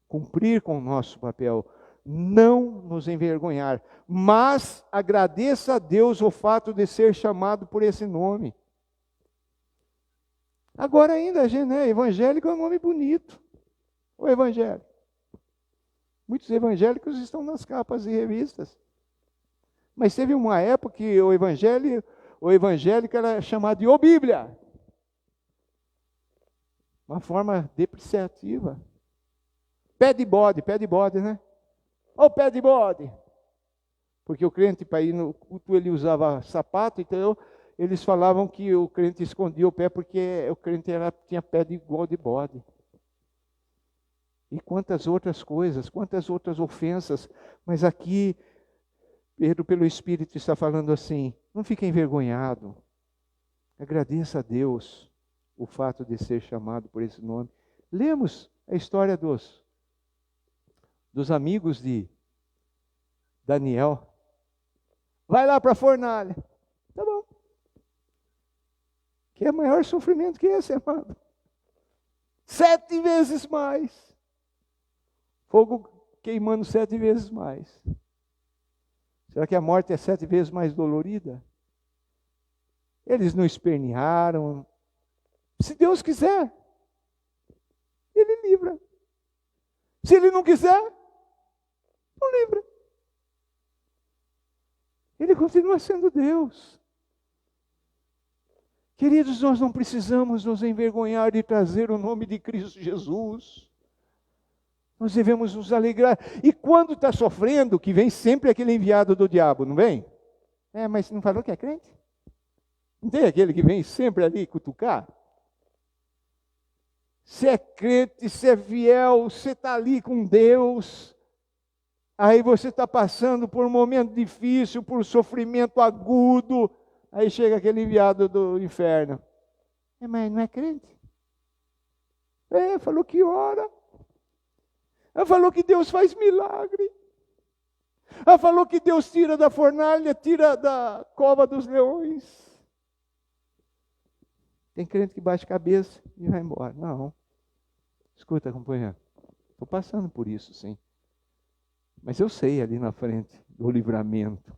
cumprir com o nosso papel. Não nos envergonhar, mas agradeça a Deus o fato de ser chamado por esse nome. Agora ainda, né, evangélico é um nome bonito, o evangelho. Muitos evangélicos estão nas capas de revistas. Mas teve uma época que o evangélico era chamado de Bíblia. Uma forma depreciativa. Pé de bode, né? Pé de bode. Porque o crente, para ir no culto, ele usava sapato, então eles falavam que o crente escondia o pé porque o crente tinha pé igual de bode. E quantas outras coisas, quantas outras ofensas. Mas aqui, Pedro, pelo Espírito, está falando assim, não fique envergonhado. Agradeça a Deus o fato de ser chamado por esse nome. Lemos a história dos amigos de Daniel. Vai lá para a fornalha. Tá bom. Que é maior sofrimento que esse, amado. 7 vezes mais. Fogo queimando 7 vezes mais. Será que a morte é 7 vezes mais dolorida? Eles não espernearam. Se Deus quiser, Ele livra. Se Ele não quiser, não livra. Ele continua sendo Deus. Queridos, nós não precisamos nos envergonhar de trazer o nome de Cristo Jesus. Nós devemos nos alegrar. E quando está sofrendo, que vem sempre aquele enviado do diabo, não vem? Mas não falou que é crente? Não tem aquele que vem sempre ali cutucar? Se é crente, se é fiel, você está ali com Deus. Aí você está passando por um momento difícil, por um sofrimento agudo. Aí chega aquele enviado do inferno. Mas não é crente? Falou que ora. Falou que Deus faz milagre. Falou que Deus tira da fornalha, tira da cova dos leões. Tem crente que baixa a cabeça e vai embora. Não. Escuta, companheiro. Estou passando por isso, sim. Mas eu sei ali na frente do livramento.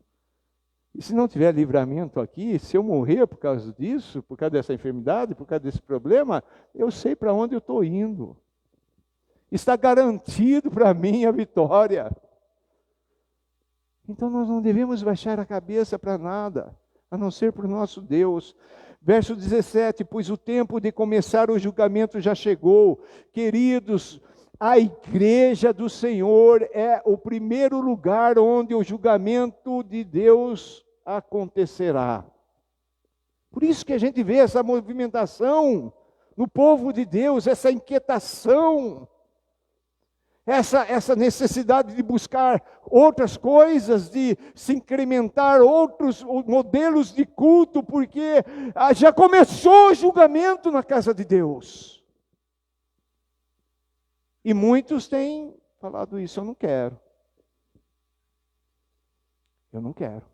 E se não tiver livramento aqui, se eu morrer por causa disso, por causa dessa enfermidade, por causa desse problema, eu sei para onde eu estou indo. Está garantido para mim a vitória. Então nós não devemos baixar a cabeça para nada, a não ser para o nosso Deus. Verso 17, pois o tempo de começar o julgamento já chegou. Queridos, a igreja do Senhor é o primeiro lugar onde o julgamento de Deus acontecerá. Por isso que a gente vê essa movimentação no povo de Deus, essa inquietação, essa necessidade de buscar outras coisas, de se incrementar outros modelos de culto, porque já começou o julgamento na casa de Deus. E muitos têm falado isso, eu não quero. Eu não quero.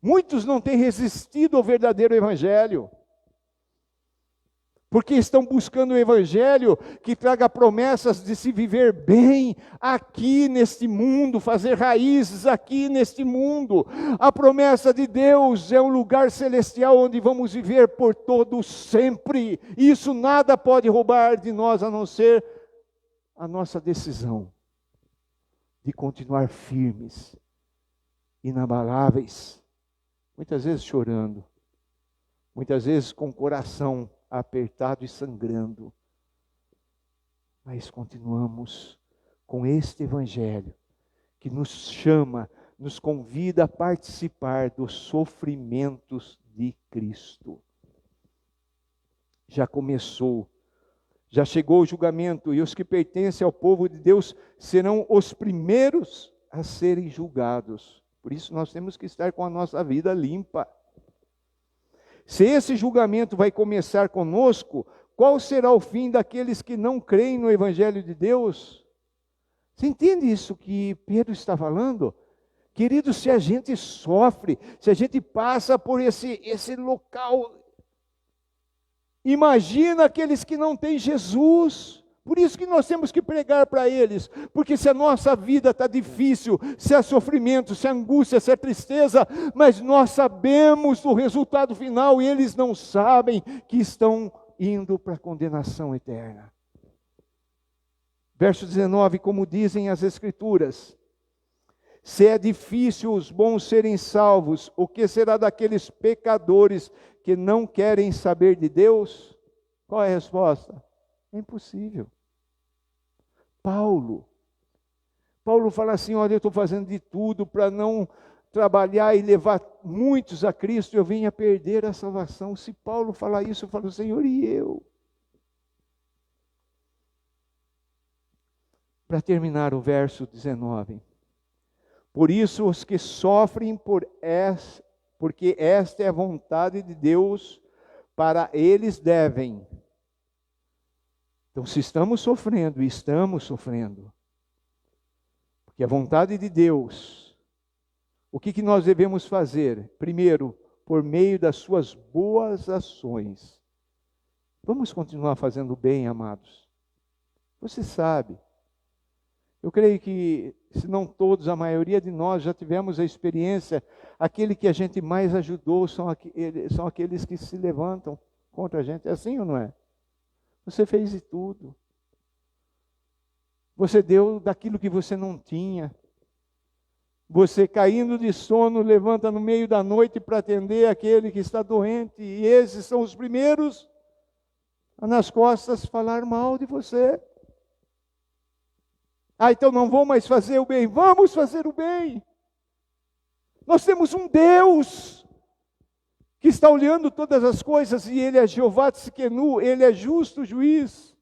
Muitos não têm resistido ao verdadeiro evangelho. Porque estão buscando o evangelho que traga promessas de se viver bem aqui neste mundo, fazer raízes aqui neste mundo. A promessa de Deus é um lugar celestial onde vamos viver por todo sempre. E isso nada pode roubar de nós a não ser a nossa decisão de continuar firmes, inabaláveis, muitas vezes chorando, muitas vezes com o coração apertado e sangrando, mas continuamos com este evangelho que nos chama, nos convida a participar dos sofrimentos de Cristo. Já começou, já chegou o julgamento, e os que pertencem ao povo de Deus serão os primeiros a serem julgados. Por isso nós temos que estar com a nossa vida limpa. Se esse julgamento vai começar conosco, qual será o fim daqueles que não creem no Evangelho de Deus? Você entende isso que Pedro está falando? Querido, se a gente sofre, se a gente passa por esse local, imagina aqueles que não têm Jesus. Por isso que nós temos que pregar para eles, porque se a nossa vida está difícil, se há sofrimento, se há angústia, se há tristeza, mas nós sabemos do resultado final e eles não sabem que estão indo para a condenação eterna. Verso 19, como dizem as Escrituras, se é difícil os bons serem salvos, o que será daqueles pecadores que não querem saber de Deus? Qual é a resposta? É impossível. Paulo fala assim, olha, eu estou fazendo de tudo para não trabalhar e levar muitos a Cristo, eu venho a perder a salvação. Se Paulo falar isso, eu falo, Senhor, e eu? Para terminar o verso 19. Por isso os que sofrem porque esta é a vontade de Deus, para eles devem. Então, se estamos sofrendo, porque a vontade de Deus, o que nós devemos fazer? Primeiro, por meio das suas boas ações. Vamos continuar fazendo bem, amados. Você sabe, eu creio que, se não todos, a maioria de nós já tivemos a experiência, aquele que a gente mais ajudou são aqueles que se levantam contra a gente. É assim ou não é? Você fez de tudo. Você deu daquilo que você não tinha. Você, caindo de sono, levanta no meio da noite para atender aquele que está doente. E esses são os primeiros a nas costas falar mal de você. Ah, então não vou mais fazer o bem. Vamos fazer o bem. Nós temos um Deus que está olhando todas as coisas, e Ele é Jeová Tzidkenu, Ele é justo juiz.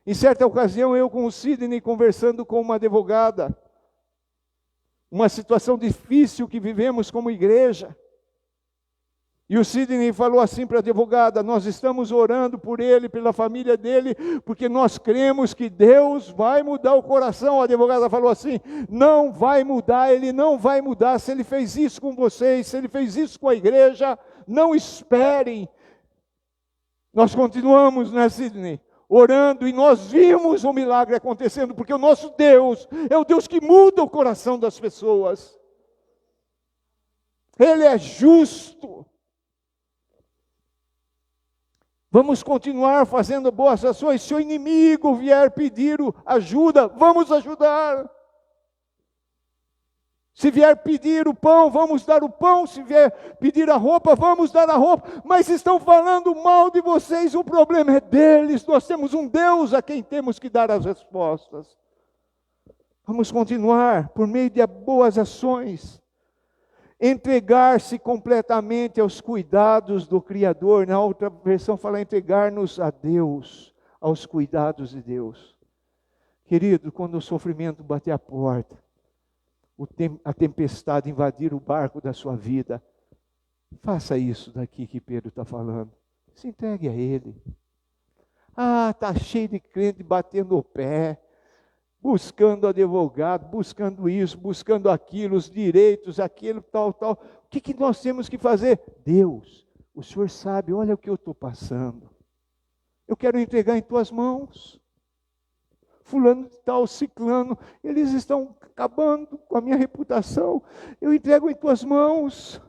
Em certa ocasião, eu com o Sidney conversando com uma advogada, uma situação difícil que vivemos como igreja, e o Sidney falou assim para a advogada, nós estamos orando por ele, pela família dele, porque nós cremos que Deus vai mudar o coração. A advogada falou assim, não vai mudar, Ele não vai mudar. Se Ele fez isso com vocês, se Ele fez isso com a igreja, não esperem. Nós continuamos, né, Sidney? Orando, e nós vimos o milagre acontecendo, porque o nosso Deus é o Deus que muda o coração das pessoas. Ele é justo. Vamos continuar fazendo boas ações. Se o inimigo vier pedir ajuda, vamos ajudar. Se vier pedir o pão, vamos dar o pão. Se vier pedir a roupa, vamos dar a roupa. Mas estão falando mal de vocês, o problema é deles. Nós temos um Deus a quem temos que dar as respostas. Vamos continuar por meio de boas ações. Entregar-se completamente aos cuidados do Criador. Na outra versão fala entregar-nos a Deus, aos cuidados de Deus. Querido, quando o sofrimento bater a porta, a tempestade invadir o barco da sua vida, faça isso daqui que Pedro está falando. Se entregue a Ele. Ah, está cheio de crente batendo o pé, buscando advogado, buscando isso, buscando aquilo, os direitos, aquilo, tal. O que nós temos que fazer? Deus, o Senhor sabe, olha o que eu estou passando. Eu quero entregar em Tuas mãos. Fulano de tal, ciclano, eles estão acabando com a minha reputação. Eu entrego em Tuas mãos.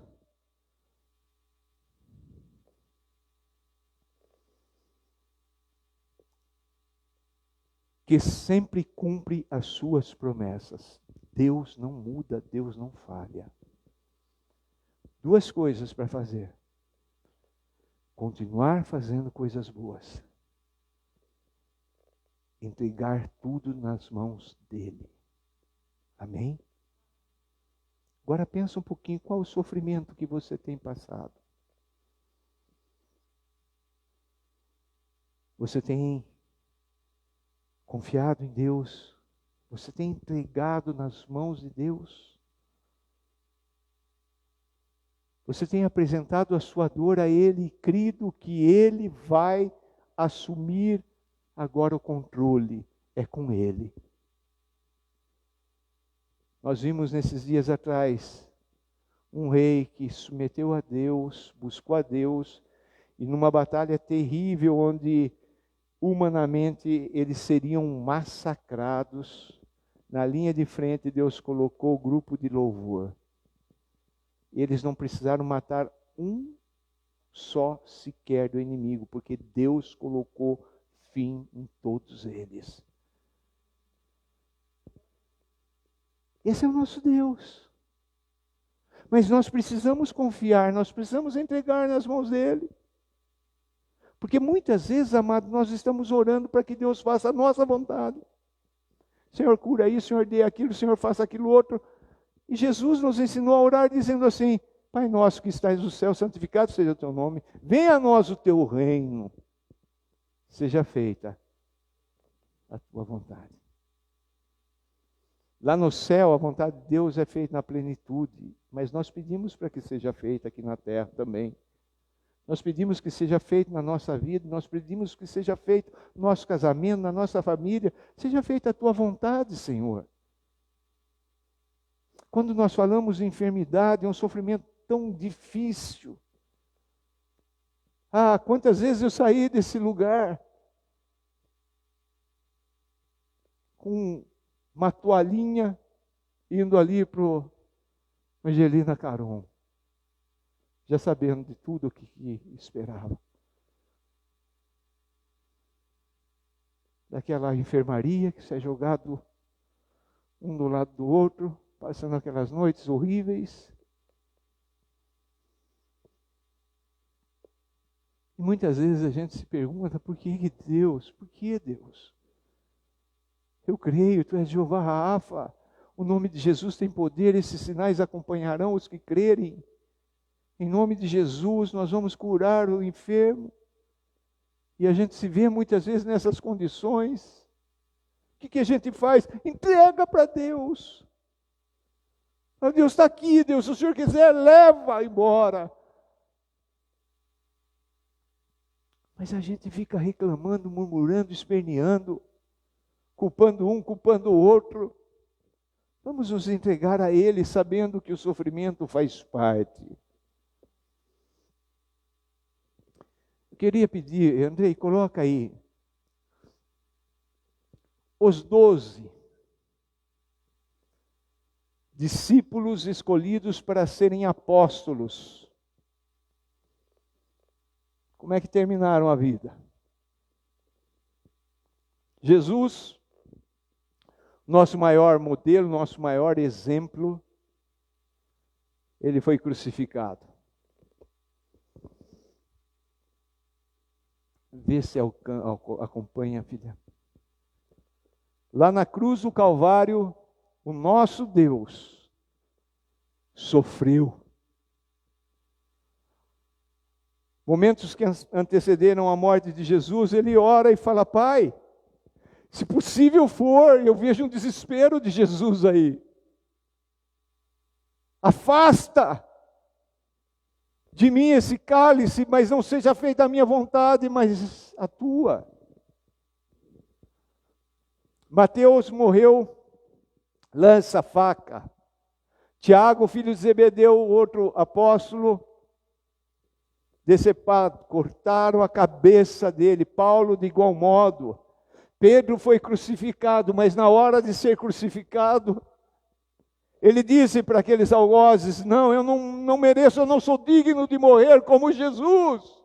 Que sempre cumpre as suas promessas. Deus não muda, Deus não falha. Duas coisas para fazer. Continuar fazendo coisas boas. Entregar tudo nas mãos dEle. Amém? Agora pensa um pouquinho, qual o sofrimento que você tem passado? Você tem confiado em Deus? Você tem entregado nas mãos de Deus? Você tem apresentado a sua dor a Ele e crido que Ele vai assumir agora o controle. É com Ele. Nós vimos nesses dias atrás um rei que submeteu a Deus, buscou a Deus, e numa batalha terrível onde humanamente eles seriam massacrados, na linha de frente Deus colocou o grupo de louvor. Eles não precisaram matar um só sequer do inimigo, porque Deus colocou fim em todos eles. Esse é o nosso Deus. Mas nós precisamos confiar, nós precisamos entregar nas mãos dele. Porque muitas vezes, amado, nós estamos orando para que Deus faça a nossa vontade. Senhor, cura isso, Senhor, dê aquilo, Senhor, faça aquilo outro. E Jesus nos ensinou a orar dizendo assim: Pai nosso que estás no céu, santificado seja o teu nome. Venha a nós o teu reino. Seja feita a tua vontade. Lá no céu, a vontade de Deus é feita na plenitude, mas nós pedimos para que seja feita aqui na terra também. Nós pedimos que seja feito na nossa vida, nós pedimos que seja feito no nosso casamento, na nossa família. Seja feita a tua vontade, Senhor. Quando nós falamos de enfermidade, é um sofrimento tão difícil. Ah, quantas vezes eu saí desse lugar com uma toalhinha, indo ali para o Angelina Caron, já sabendo de tudo o que esperava. Daquela enfermaria que se é jogado um do lado do outro, passando aquelas noites horríveis. E muitas vezes a gente se pergunta, por que Deus? Por que Deus? Eu creio, Tu és Jeová Rafa, o nome de Jesus tem poder, esses sinais acompanharão os que crerem. Em nome de Jesus nós vamos curar o enfermo. E a gente se vê muitas vezes nessas condições. O que a gente faz? Entrega para Deus. Deus está aqui, Deus, se o Senhor quiser, leva embora. Mas a gente fica reclamando, murmurando, esperneando, culpando um, culpando o outro. Vamos nos entregar a Ele, sabendo que o sofrimento faz parte. Eu queria pedir, Andrei, coloca aí, os 12 discípulos escolhidos para serem apóstolos. Como é que terminaram a vida? Jesus, nosso maior modelo, nosso maior exemplo, ele foi crucificado. Vê se acompanha, filha. Lá na cruz do Calvário, o nosso Deus sofreu. Momentos que antecederam a morte de Jesus, ele ora e fala: Pai, se possível for, eu vejo um desespero de Jesus aí. Afasta de mim esse cálice, mas não seja feita a minha vontade, mas a tua. Mateus morreu, lança a faca. Tiago, filho de Zebedeu, outro apóstolo, decepado, cortaram a cabeça dele. Paulo, de igual modo. Pedro foi crucificado, mas na hora de ser crucificado, ele disse para aqueles algozes: não, eu não mereço, eu não sou digno de morrer como Jesus.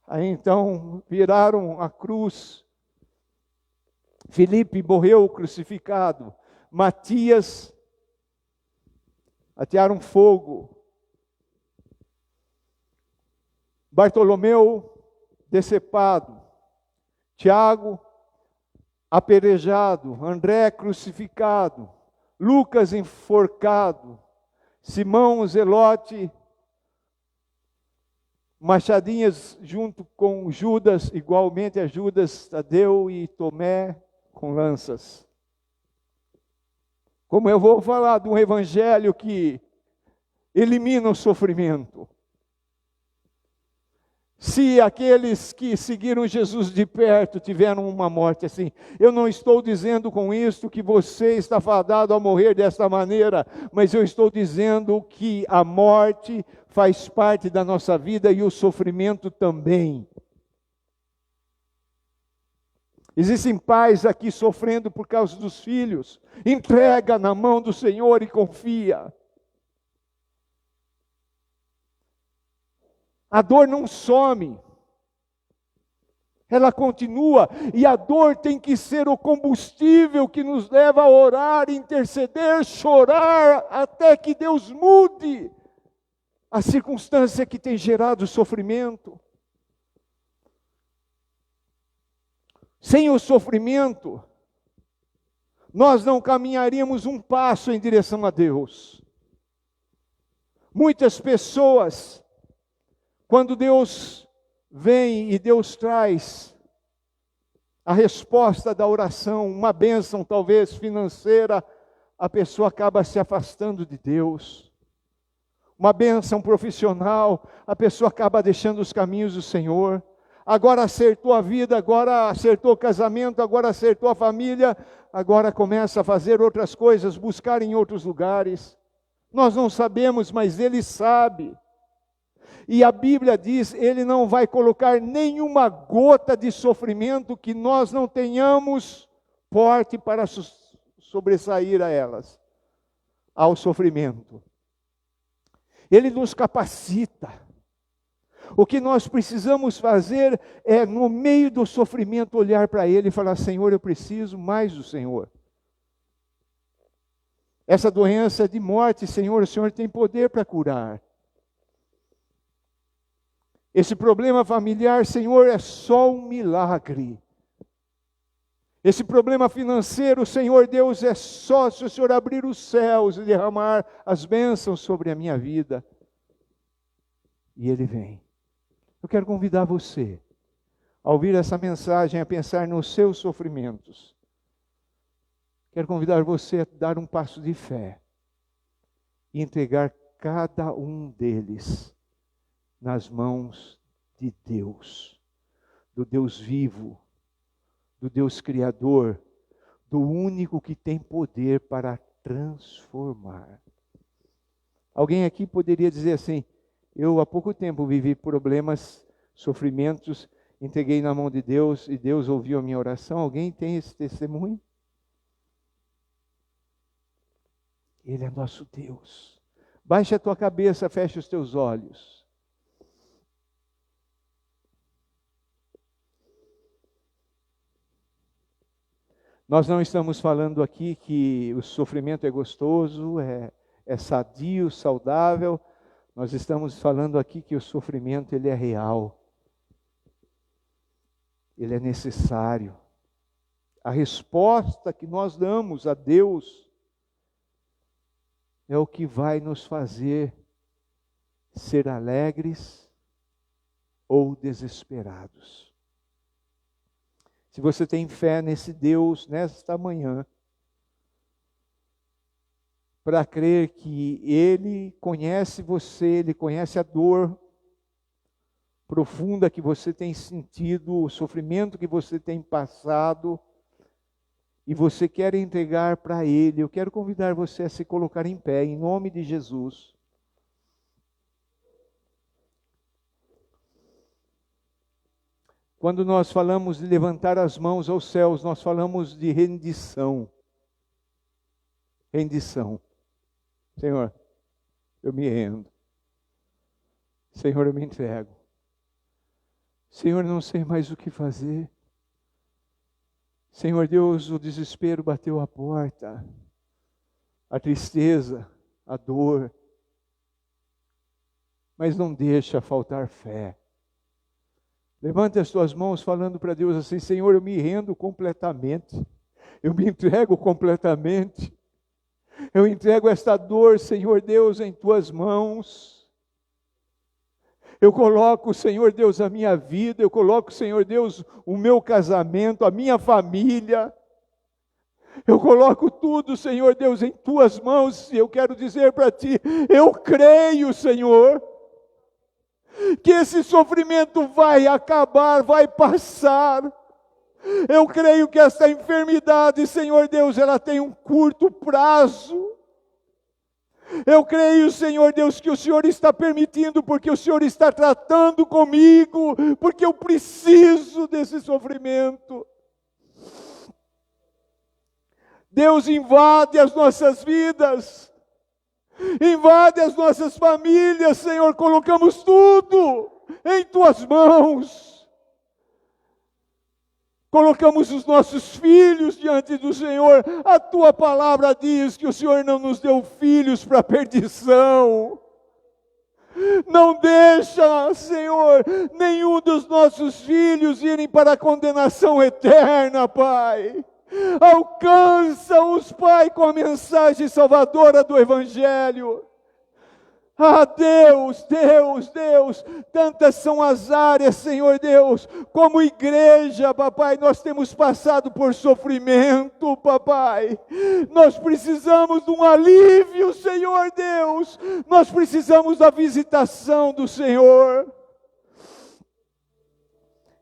Aí então viraram a cruz. Filipe morreu crucificado. Matias, atearam fogo. Bartolomeu, decepado. Tiago, apedrejado. André, crucificado. Lucas, enforcado. Simão, Zelote, machadinhas junto com Judas, igualmente a Judas, Tadeu e Tomé, com lanças. Como eu vou falar de um evangelho que elimina o sofrimento. Se aqueles que seguiram Jesus de perto tiveram uma morte assim, eu não estou dizendo com isso que você está fadado a morrer desta maneira, mas eu estou dizendo que a morte faz parte da nossa vida e o sofrimento também. Existem pais aqui sofrendo por causa dos filhos. Entrega na mão do Senhor e confia. A dor não some, ela continua, e a dor tem que ser o combustível que nos leva a orar, interceder, chorar, até que Deus mude a circunstância que tem gerado sofrimento. Sem o sofrimento, nós não caminharíamos um passo em direção a Deus. Muitas pessoas, quando Deus vem e Deus traz a resposta da oração, uma bênção talvez financeira, a pessoa acaba se afastando de Deus. Uma bênção profissional, a pessoa acaba deixando os caminhos do Senhor. Agora acertou a vida, agora acertou o casamento, agora acertou a família, agora começa a fazer outras coisas, buscar em outros lugares. Nós não sabemos, mas Ele sabe. E a Bíblia diz, Ele não vai colocar nenhuma gota de sofrimento que nós não tenhamos porte para sobressair a elas, ao sofrimento. Ele nos capacita. O que nós precisamos fazer é, no meio do sofrimento, olhar para Ele e falar: Senhor, eu preciso mais do Senhor. Essa doença de morte, Senhor, o Senhor tem poder para curar. Esse problema familiar, Senhor, é só um milagre. Esse problema financeiro, Senhor Deus, é só se o Senhor abrir os céus e derramar as bênçãos sobre a minha vida. E Ele vem. Eu quero convidar você a ouvir essa mensagem, a pensar nos seus sofrimentos. Quero convidar você a dar um passo de fé e entregar cada um deles nas mãos de Deus, do Deus vivo, do Deus Criador, do único que tem poder para transformar. Alguém aqui poderia dizer assim: eu há pouco tempo vivi problemas, sofrimentos, entreguei na mão de Deus e Deus ouviu a minha oração. Alguém tem esse testemunho? Ele é nosso Deus. Baixa a tua cabeça, fecha os teus olhos. Nós não estamos falando aqui que o sofrimento é gostoso, é sadio, saudável. Nós estamos falando aqui que o sofrimento ele é real. Ele é necessário. A resposta que nós damos a Deus é o que vai nos fazer ser alegres ou desesperados. Se você tem fé nesse Deus, nesta manhã, para crer que Ele conhece você, Ele conhece a dor profunda que você tem sentido, o sofrimento que você tem passado, e você quer entregar para Ele, eu quero convidar você a se colocar em pé, em nome de Jesus. Quando nós falamos de levantar as mãos aos céus, nós falamos de rendição. Rendição. Senhor, eu me rendo. Senhor, eu me entrego. Senhor, não sei mais o que fazer. Senhor Deus, o desespero bateu a porta. A tristeza, a dor. Mas não deixa faltar fé. Levante as tuas mãos falando para Deus assim: Senhor, eu me rendo completamente. Eu me entrego completamente. Eu entrego esta dor, Senhor Deus, em tuas mãos. Eu coloco, Senhor Deus, a minha vida. Eu coloco, Senhor Deus, o meu casamento, a minha família. Eu coloco tudo, Senhor Deus, em tuas mãos, e eu quero dizer para ti, eu creio, Senhor, que esse sofrimento vai acabar, vai passar. Eu creio que essa enfermidade, Senhor Deus, ela tem um curto prazo. Eu creio, Senhor Deus, que o Senhor está permitindo, porque o Senhor está tratando comigo, porque eu preciso desse sofrimento. Deus, invade as nossas vidas, invade as nossas famílias, Senhor, colocamos tudo em tuas mãos. Colocamos os nossos filhos diante do Senhor. A tua palavra diz que o Senhor não nos deu filhos para perdição. Não deixa, Senhor, nenhum dos nossos filhos irem para a condenação eterna, Pai. Alcança-os, Pai, com a mensagem salvadora do Evangelho. Ah, Deus, Deus, Deus, tantas são as áreas, Senhor Deus, como igreja, papai, nós temos passado por sofrimento, papai, nós precisamos de um alívio, Senhor Deus, nós precisamos da visitação do Senhor.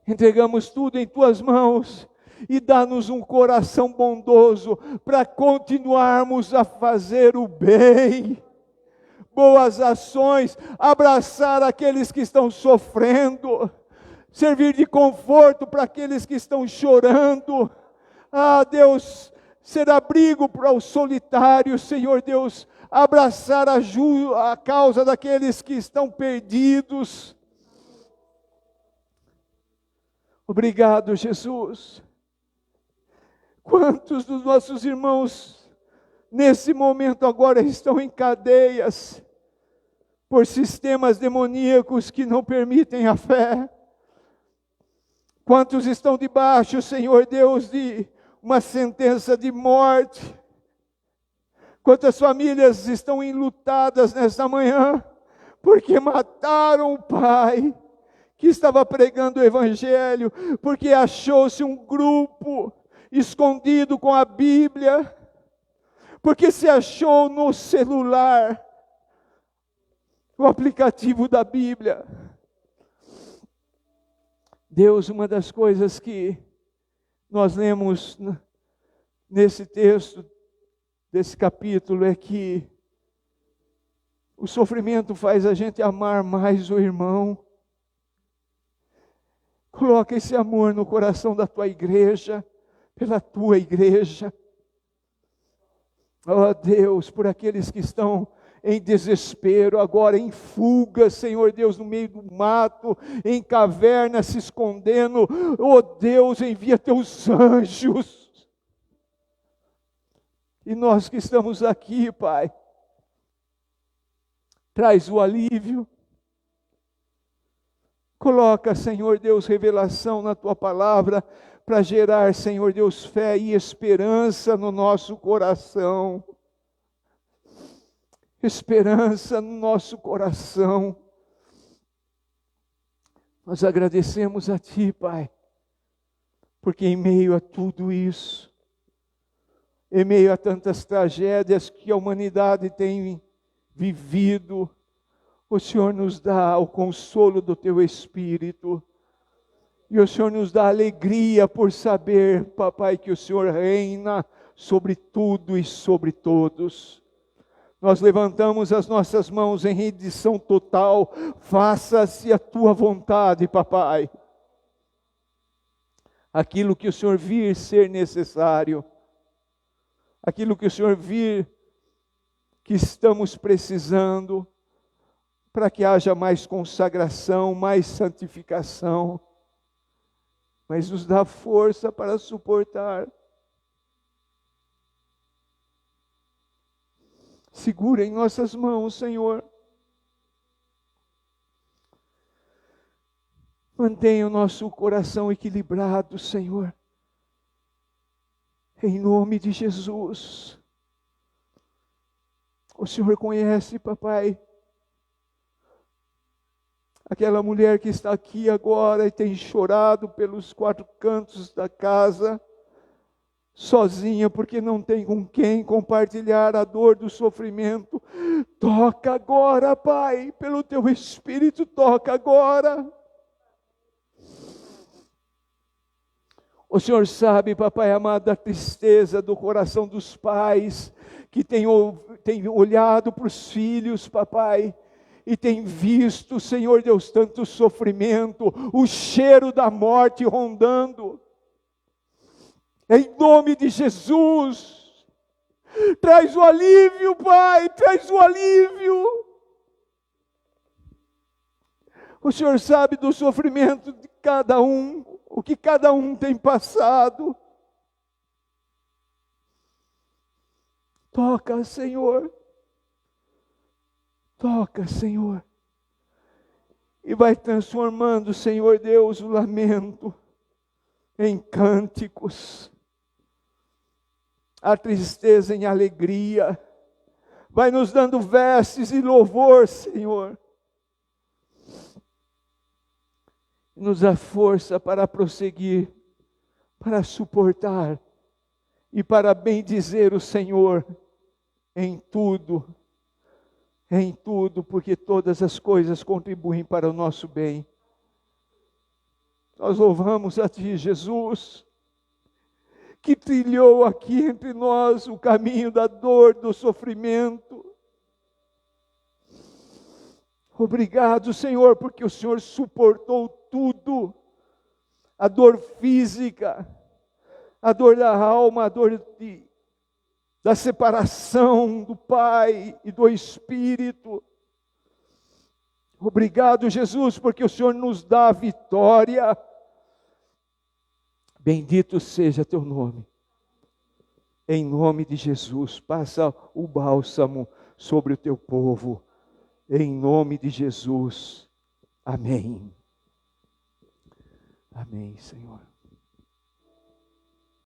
Entregamos tudo em tuas mãos e dá-nos um coração bondoso para continuarmos a fazer o bem. Boas ações, abraçar aqueles que estão sofrendo, servir de conforto para aqueles que estão chorando. Ah, Deus, ser abrigo para os solitários, Senhor Deus, abraçar a causa daqueles que estão perdidos. Obrigado, Jesus. Quantos dos nossos irmãos nesse momento agora estão em cadeias por sistemas demoníacos que não permitem a fé? Quantos estão debaixo, Senhor Deus, de uma sentença de morte? Quantas famílias estão enlutadas nesta manhã porque mataram o pai que estava pregando o Evangelho, porque achou-se um grupo escondido com a Bíblia, porque se achou no celular o aplicativo da Bíblia. Deus, uma das coisas que nós lemos nesse texto, desse capítulo, é que o sofrimento faz a gente amar mais o irmão. Coloca esse amor no coração da tua igreja, pela tua igreja. Oh Deus, por aqueles que estão em desespero, agora em fuga, Senhor Deus, no meio do mato, em caverna, se escondendo. Oh Deus, envia teus anjos. E nós que estamos aqui, Pai, traz o alívio. Coloca, Senhor Deus, revelação na tua palavra, para gerar, Senhor Deus, fé e esperança no nosso coração. Esperança no nosso coração. Nós agradecemos a Ti, Pai, porque em meio a tudo isso, em meio a tantas tragédias que a humanidade tem vivido, o Senhor nos dá o consolo do Teu Espírito. E o Senhor nos dá alegria por saber, papai, que o Senhor reina sobre tudo e sobre todos. Nós levantamos as nossas mãos em rendição total. Faça-se a tua vontade, papai. Aquilo que o Senhor vir ser necessário, aquilo que o Senhor vir que estamos precisando, para que haja mais consagração, mais santificação, mas nos dá força para suportar. Segura em nossas mãos, Senhor. Mantenha o nosso coração equilibrado, Senhor. Em nome de Jesus. O Senhor conhece, papai, aquela mulher que está aqui agora e tem chorado pelos quatro cantos da casa. sozinha, porque não tem com quem compartilhar a dor do sofrimento. Toca agora, Pai, pelo Teu Espírito, toca agora. O Senhor sabe, Papai amado, a tristeza do coração dos pais, que tem olhado para os filhos, Papai, e tem visto, Senhor Deus, tanto sofrimento, o cheiro da morte rondando. Em nome de Jesus, traz o alívio, Pai, traz o alívio. O Senhor sabe do sofrimento de cada um, o que cada um tem passado. Toca, Senhor. Toca, Senhor. E vai transformando, Senhor Deus, o lamento em cânticos, a tristeza em alegria. Vai nos dando vestes e louvor, Senhor. Nos dá força para prosseguir, para suportar e para bendizer o Senhor em tudo, porque todas as coisas contribuem para o nosso bem. Nós louvamos a Ti, Jesus, que trilhou aqui entre nós o caminho da dor, do sofrimento. Obrigado, Senhor, porque o Senhor suportou tudo, a dor física, a dor da alma, a dor da separação do Pai e do Espírito. Obrigado, Jesus, porque o Senhor nos dá a vitória. Bendito seja Teu nome. Em nome de Jesus, passa o bálsamo sobre o Teu povo. Em nome de Jesus. Amém. Amém, Senhor.